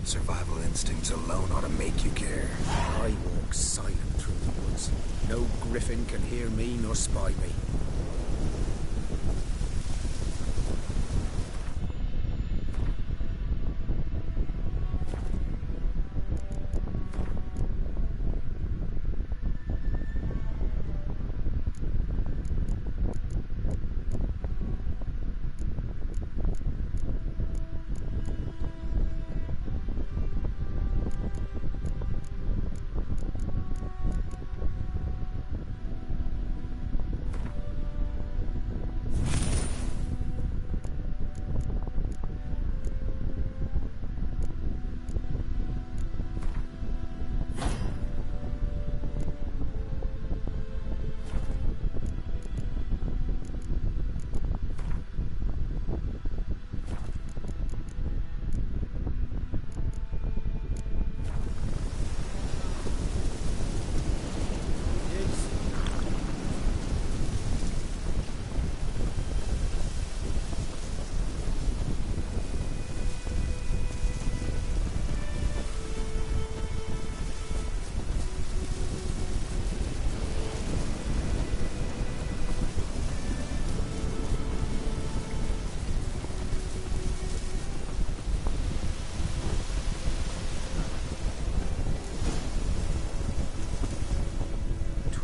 Survival instincts alone ought to make you care. I walk silent through the woods. No griffin can hear me nor spy me.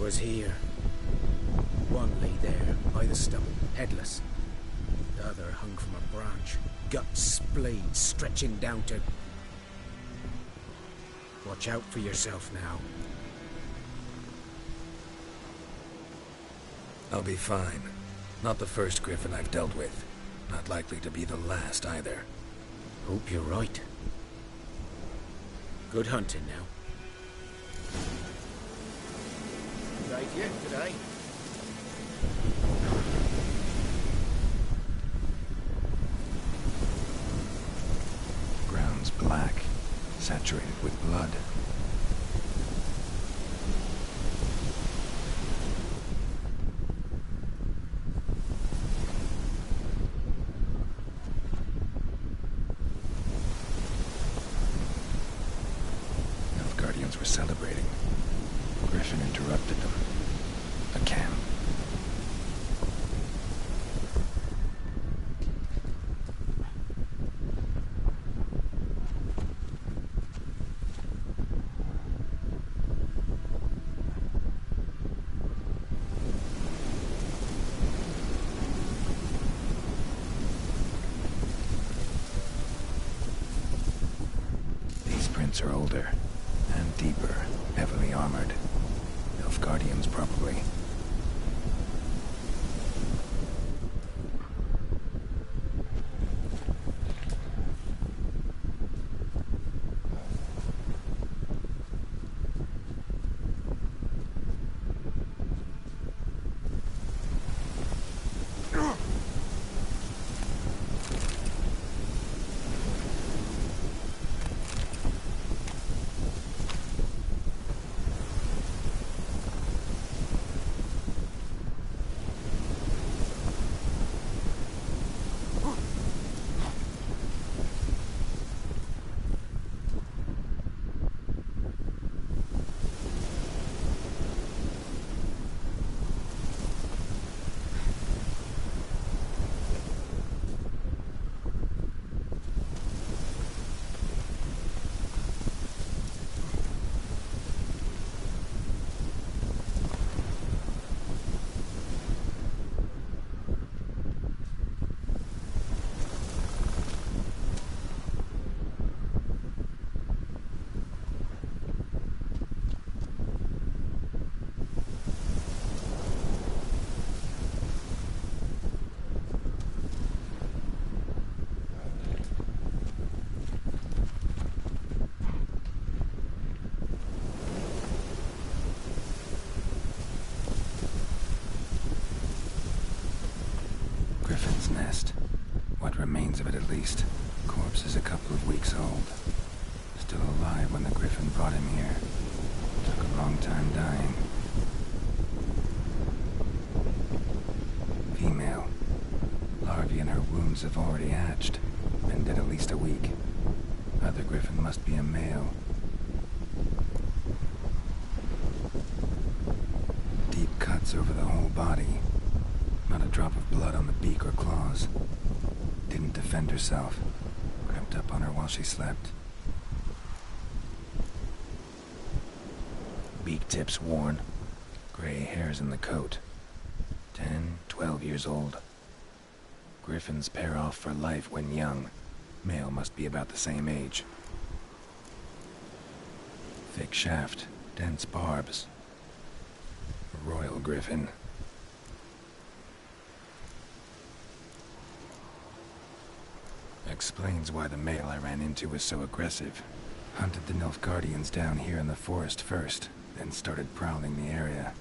Was here. One lay there, by the stump, headless. The other hung from a branch, guts splayed, stretching down to... Watch out for yourself now. I'll be fine. Not the first griffin I've dealt with. Not likely to be the last, either. Hope you're right. Good hunting now. Right here today. Ground's black, saturated with blood. Nilfgaardians were celebrating. Griffin interrupted them. Again. These prints are older and deeper, heavily armored. Nilfgaardians, probably. nest. What remains of it, at least. Corpse is a couple of weeks old. Still alive when the griffin brought him here. Took a long time dying. Female. Larvae in her wounds have already hatched. Been dead at least a week. Other griffin must be a male. Deep cuts over the whole body. Not a drop of blood on the beak or claws. Didn't defend herself. Crept up on her while she slept. Beak tips worn. Gray hairs in the coat. 10, 12 years old. Griffins pair off for life when young. Male must be about the same age. Thick shaft, dense barbs. A royal griffin. Explains why the male I ran into was so aggressive. Hunted the Nilfgaardians down here in the forest first, then started prowling the area.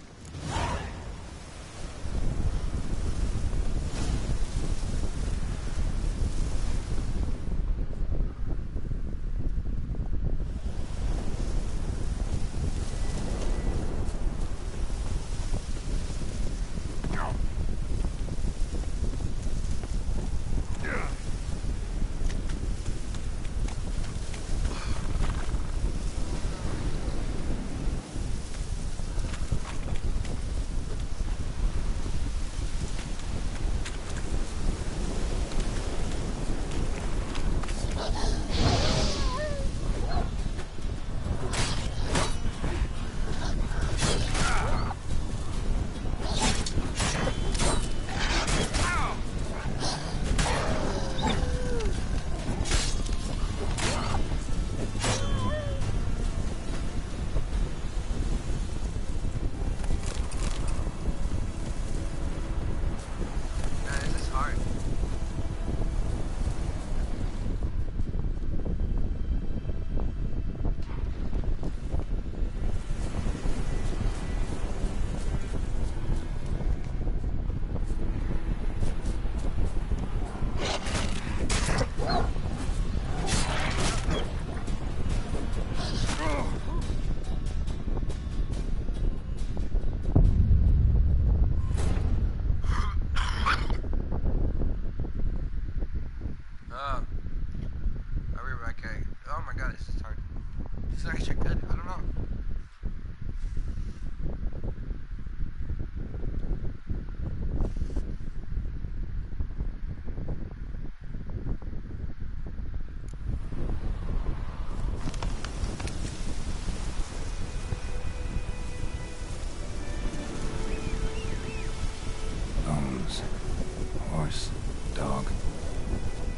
Horse, dog,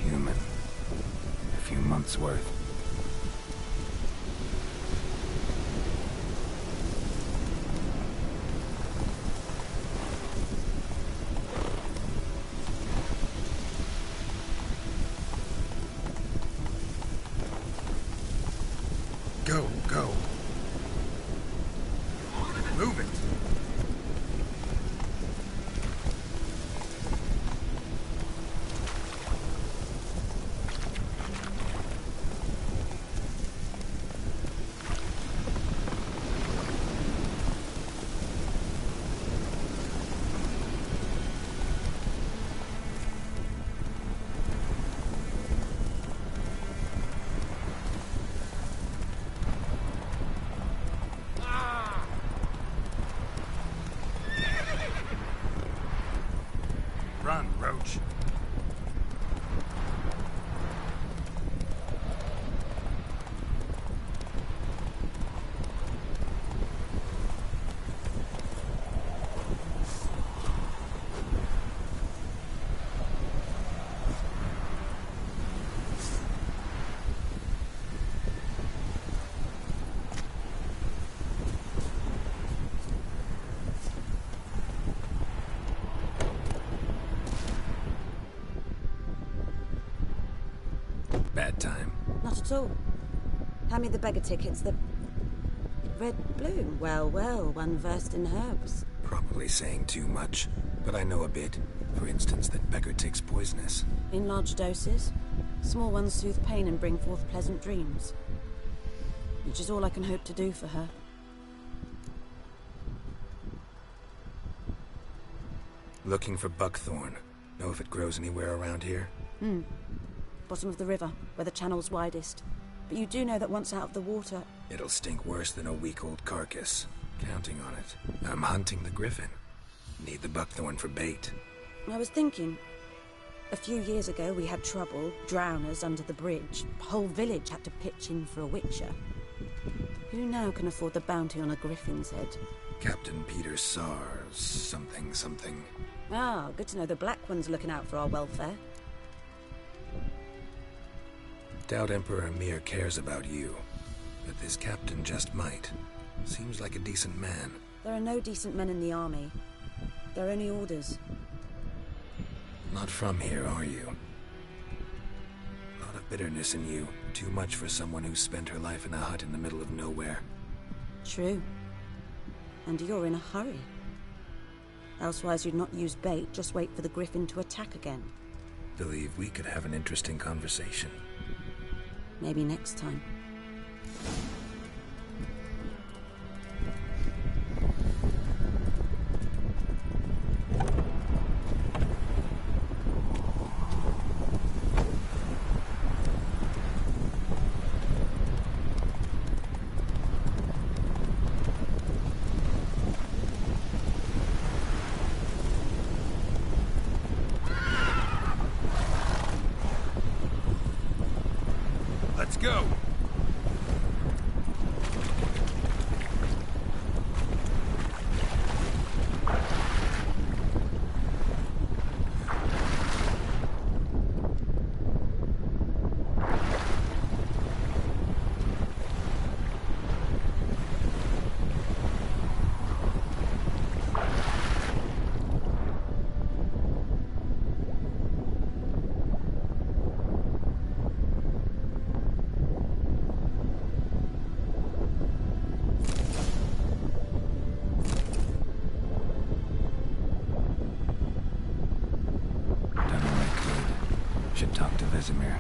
human. A few months' worth. Go, go. Move it. Run, Roach. Bad time. Not at all. Hand me the beggar tickets, the red bloom. Well, well, one versed in herbs. Probably saying too much, but I know a bit. For instance, that beggar tick's poisonous. In large doses. Small ones soothe pain and bring forth pleasant dreams. Which is all I can hope to do for her. Looking for buckthorn. Know if it grows anywhere around here? Bottom of the river, where the channel's widest. But you do know that once out of the water... It'll stink worse than a week-old carcass. Counting on it. I'm hunting the griffin. Need the buckthorn for bait. I was thinking... A few years ago we had trouble, drowners under the bridge. The whole village had to pitch in for a witcher. Who now can afford the bounty on a griffin's head? Captain Peter Sars, something. Ah, good to know the Black One's looking out for our welfare. Doubt Emperor Amir cares about you. But this captain just might. Seems like a decent man. There are no decent men in the army. There are only orders. Not from here, are you? A lot of bitterness in you. Too much for someone who spent her life in a hut in the middle of nowhere. True. And you're in a hurry. Elsewise you'd not use bait, just wait for the griffin to attack again. Believe we could have an interesting conversation. Maybe next time. Let's go! Should talk to Vesemir.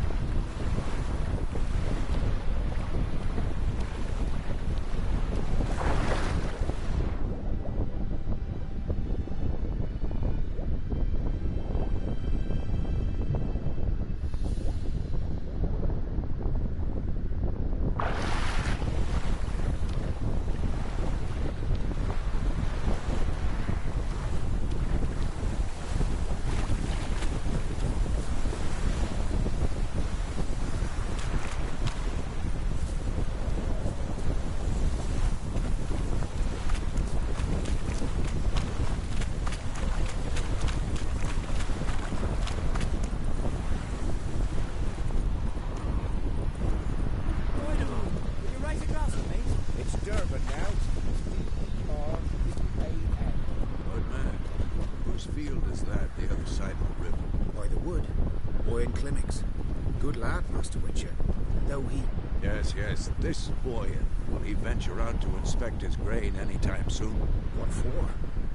Yes, this Boyan. Will he venture out to inspect his grain anytime soon? What for?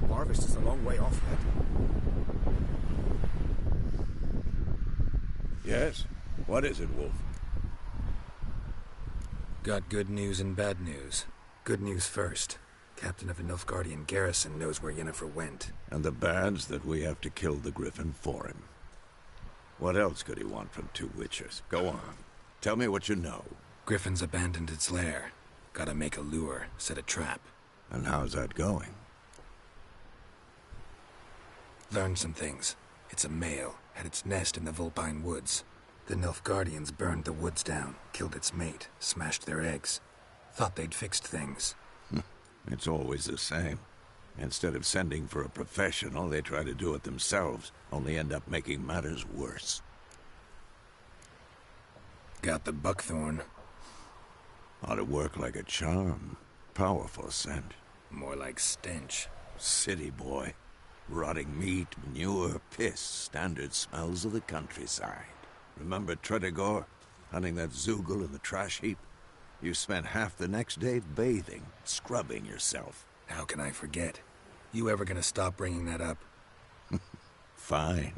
Harvest is a long way off yet. Yes? What is it, Wolf? Got good news and bad news. Good news first. Captain of the Nilfgaardian garrison knows where Yennefer went. And the bad's that we have to kill the griffin for him. What else could he want from two witchers? Go on. Tell me what you know. Griffin's abandoned its lair. Gotta make a lure, set a trap. And how's that going? Learned some things. It's a male, had its nest in the Vulpine Woods. The Nilfgaardians burned the woods down, killed its mate, smashed their eggs. Thought they'd fixed things. It's always the same. Instead of sending for a professional, they try to do it themselves, only end up making matters worse. Got the buckthorn. Ought to work like a charm. Powerful scent. More like stench. City boy. Rotting meat, manure, piss. Standard smells of the countryside. Remember Tredegor? Hunting that Zoogle in the trash heap? You spent half the next day bathing, scrubbing yourself. How can I forget? You ever gonna stop bringing that up? Fine.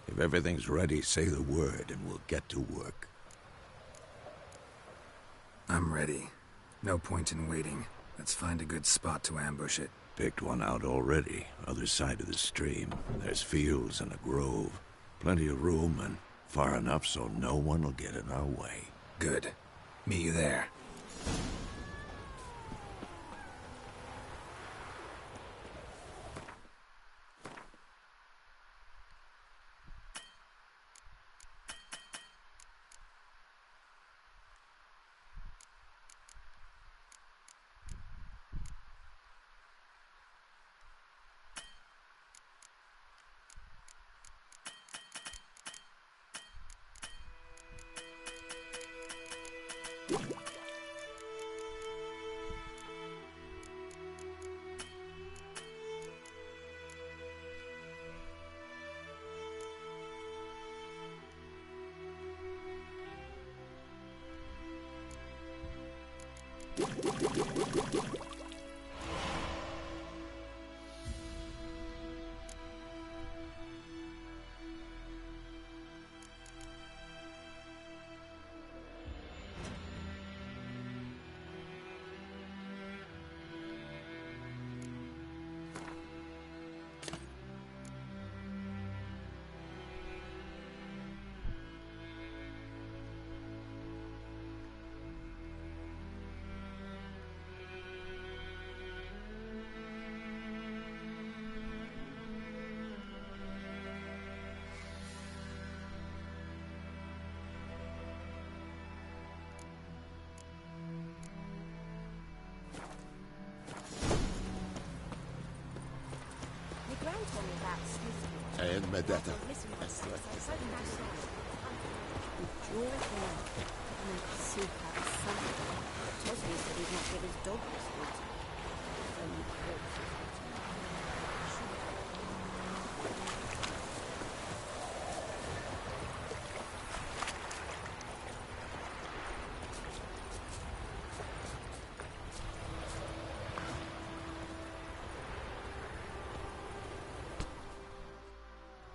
If everything's ready, say the word and we'll get to work. I'm ready. No point in waiting. Let's find a good spot to ambush it. Picked one out already. Other side of the stream. There's fields and a grove. Plenty of room and far enough so no one will get in our way. Good. Meet you there. And Medetta.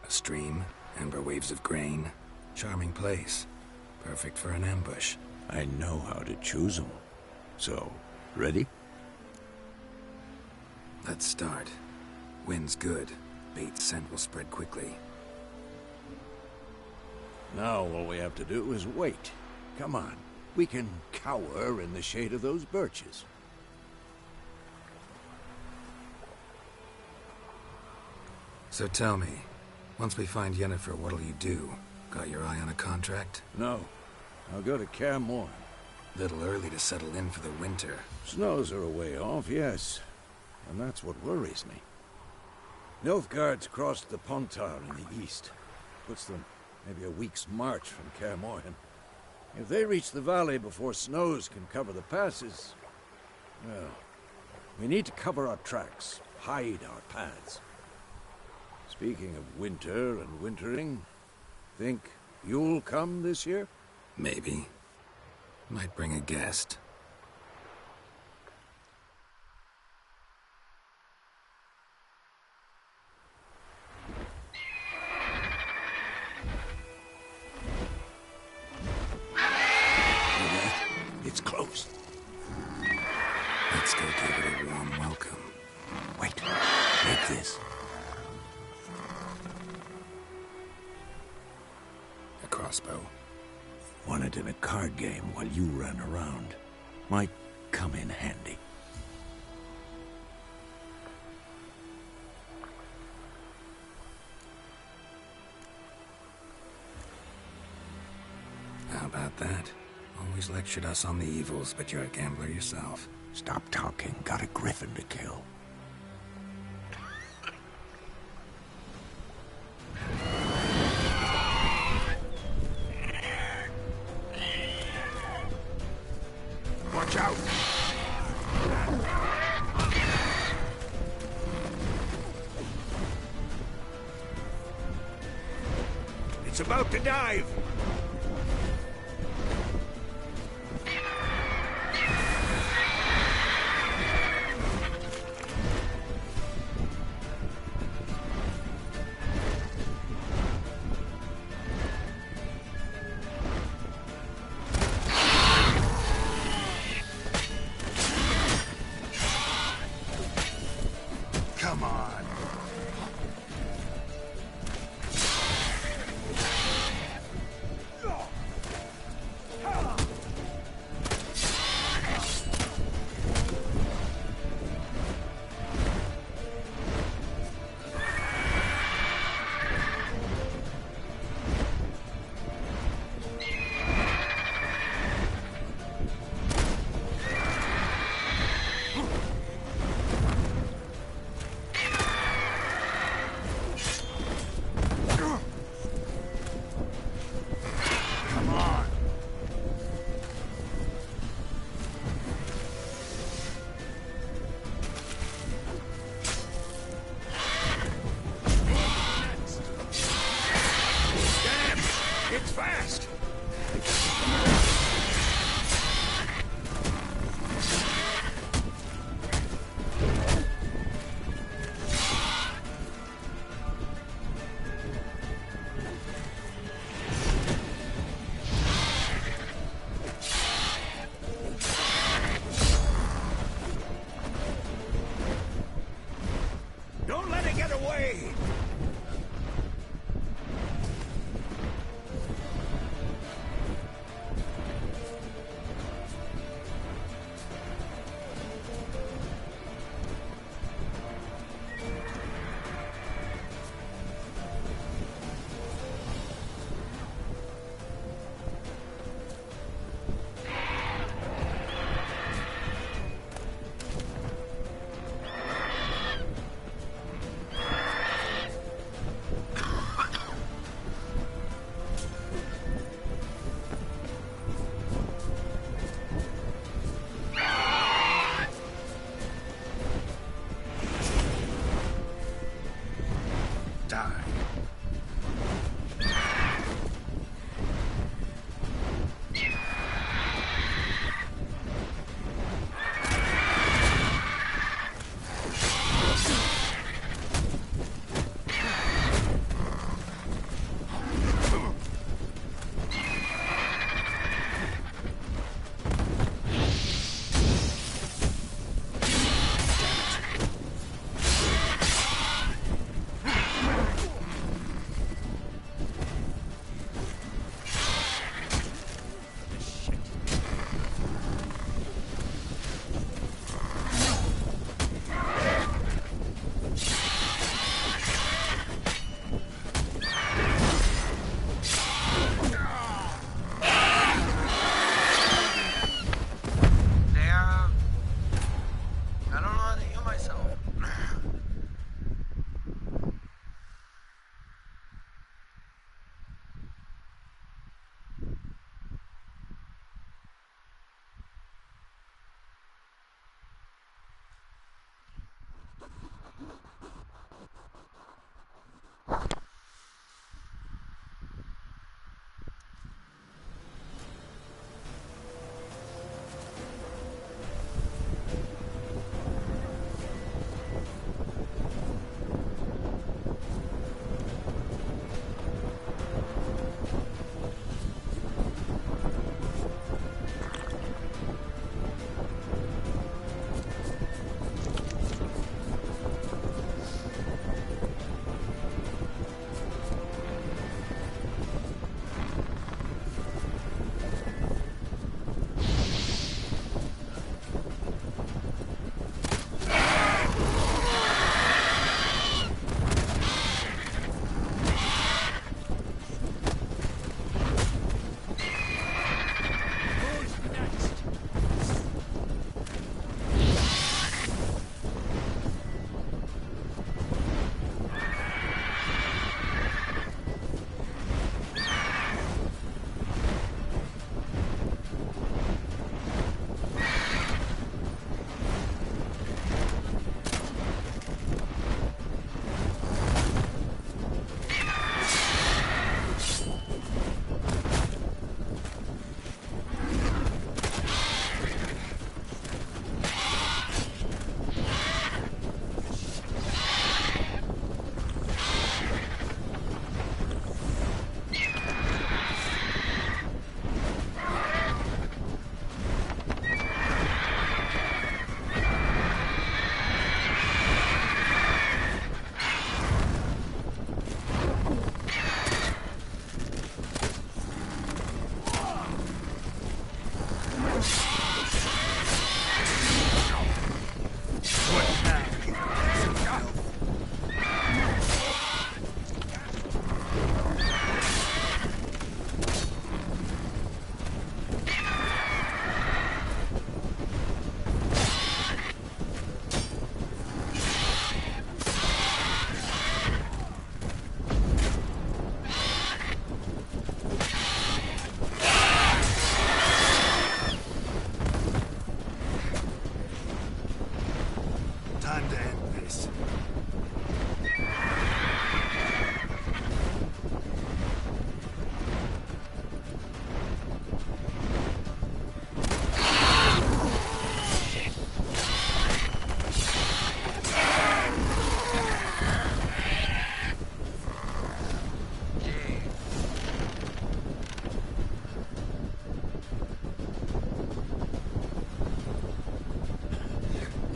A stream, amber waves of grain. Charming place. Perfect for an ambush. I know how to choose them. So, ready? Let's start. Wind's good. Bait's scent will spread quickly. Now all we have to do is wait. Come on. We can cower in the shade of those birches. So tell me, once we find Yennefer, what'll you do? Got your eye on a contract? No. I'll go to Kaer Morhen. Little early to settle in for the winter. Snows are a way off, yes. And that's what worries me. Nilfgaard's crossed the Pontar in the east. Puts them maybe a week's march from Kaer Morhen. If they reach the valley before snows can cover the passes, well, we need to cover our tracks, hide our paths. Speaking of winter and wintering, think you'll come this year? Maybe. Might bring a guest. It's close. Let's go give it a warm welcome. Wait. Take this. A crossbow. Won it in a card game while you ran around. Might come in handy. How about that? Always lectured us on the evils, but you're a gambler yourself. Stop talking. Got a griffin to kill. Watch out! It's about to dive!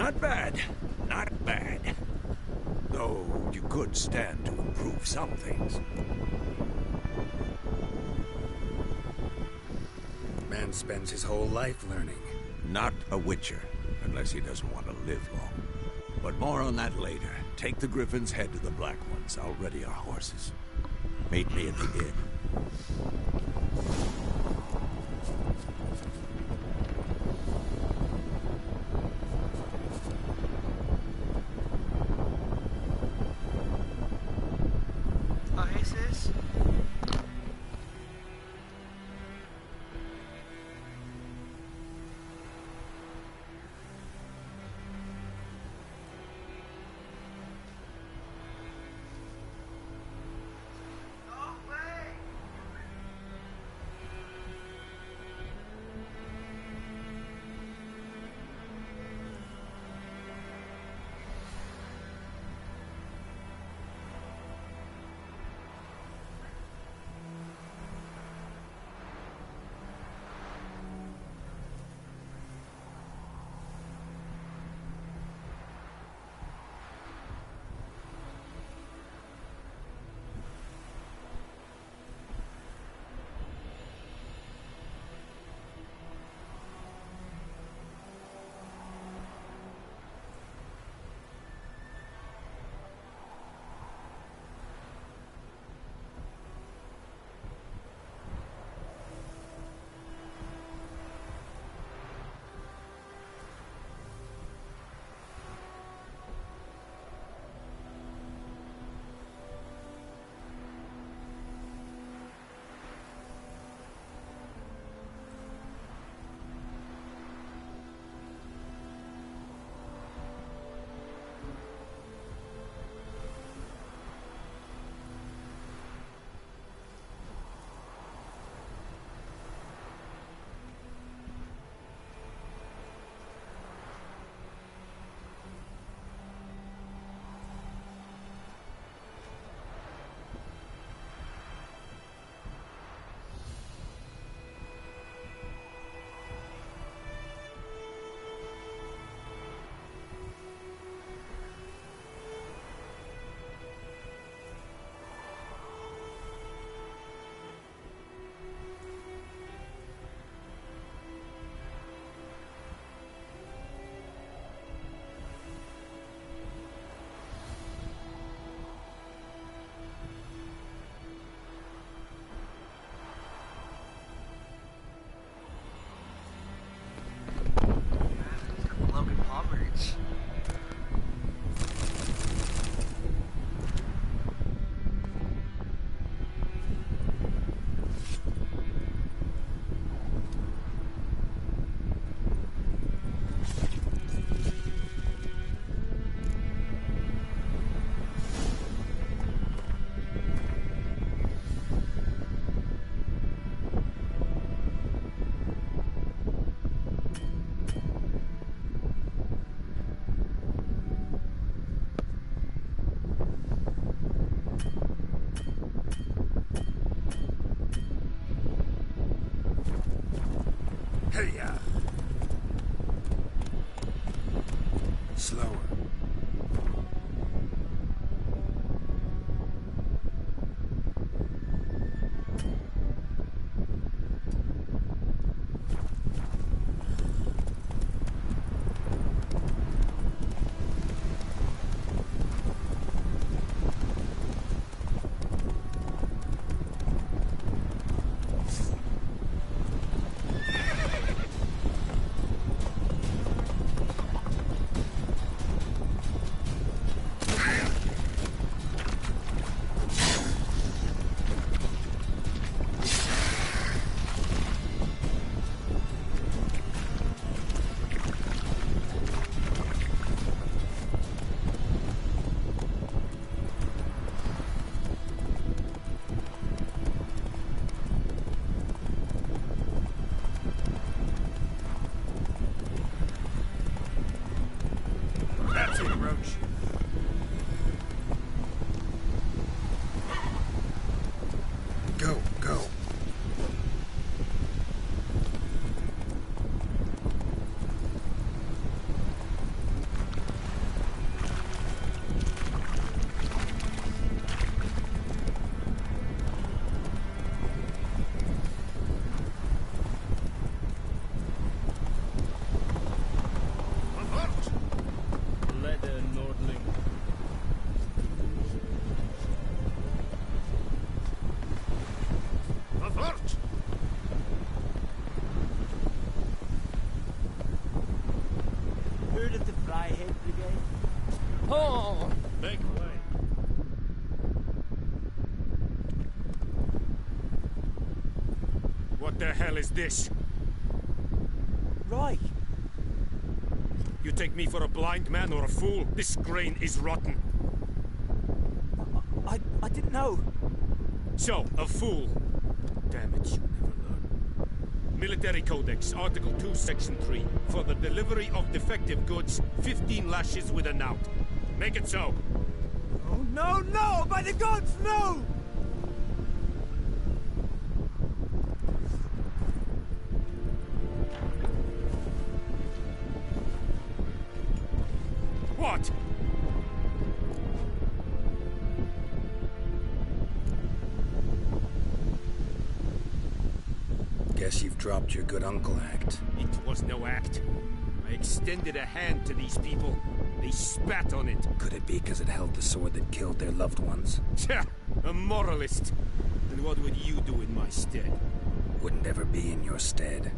Not bad. Not bad. Though you could stand to improve some things. Man spends his whole life learning. Not a Witcher, unless he doesn't want to live long. But more on that later. Take the Griffin's head to the Black Ones. I'll ready our horses. Meet me at the inn. Oh, hey, sis. Hey-ya! Slower. Fryhead Brigade. Oh! Make way. What the hell is this? Right. You take me for a blind man or a fool? This grain is rotten. I didn't know. So, a fool. Damn it, you never learn. Military Codex, Article 2, Section 3. For the delivery of defective goods, 15 lashes with a knout. Make it so. Oh, no, no! By the gods, no! What? Guess you've dropped your good uncle act. It was no act. I extended a hand to these people. They spat on it. Could it be because it held the sword that killed their loved ones? Tja, a moralist. And what would you do in my stead? Wouldn't ever be in your stead.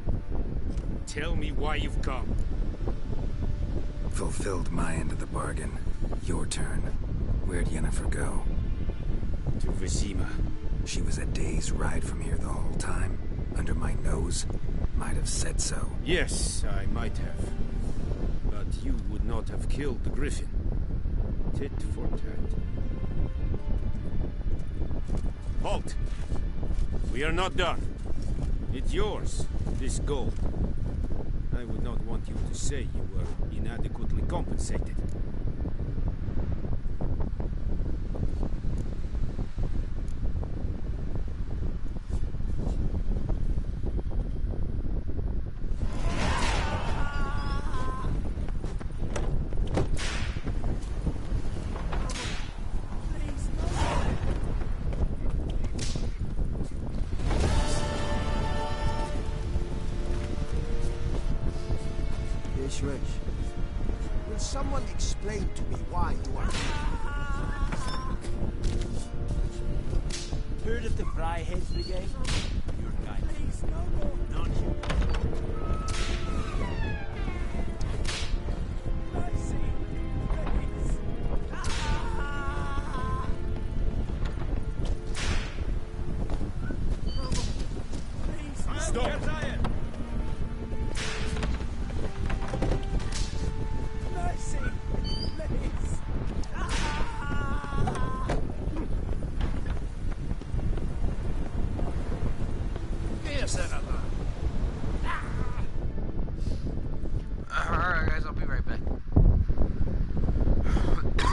Tell me why you've come. Fulfilled my end of the bargain. Your turn. Where'd Yennefer go? To Vizima. She was a day's ride from here the whole time. Under my nose. Might have said so. Yes, I might have. But you would not have killed the griffin. Tit for tat. Halt! We are not done. It's yours, this gold. I would not want you to say you were inadequately compensated. Rich. Will someone explain to me why you are here? Heard of the Fryhead Brigade? Your guy. Please, no more. Not you. Stop! Yes, sir.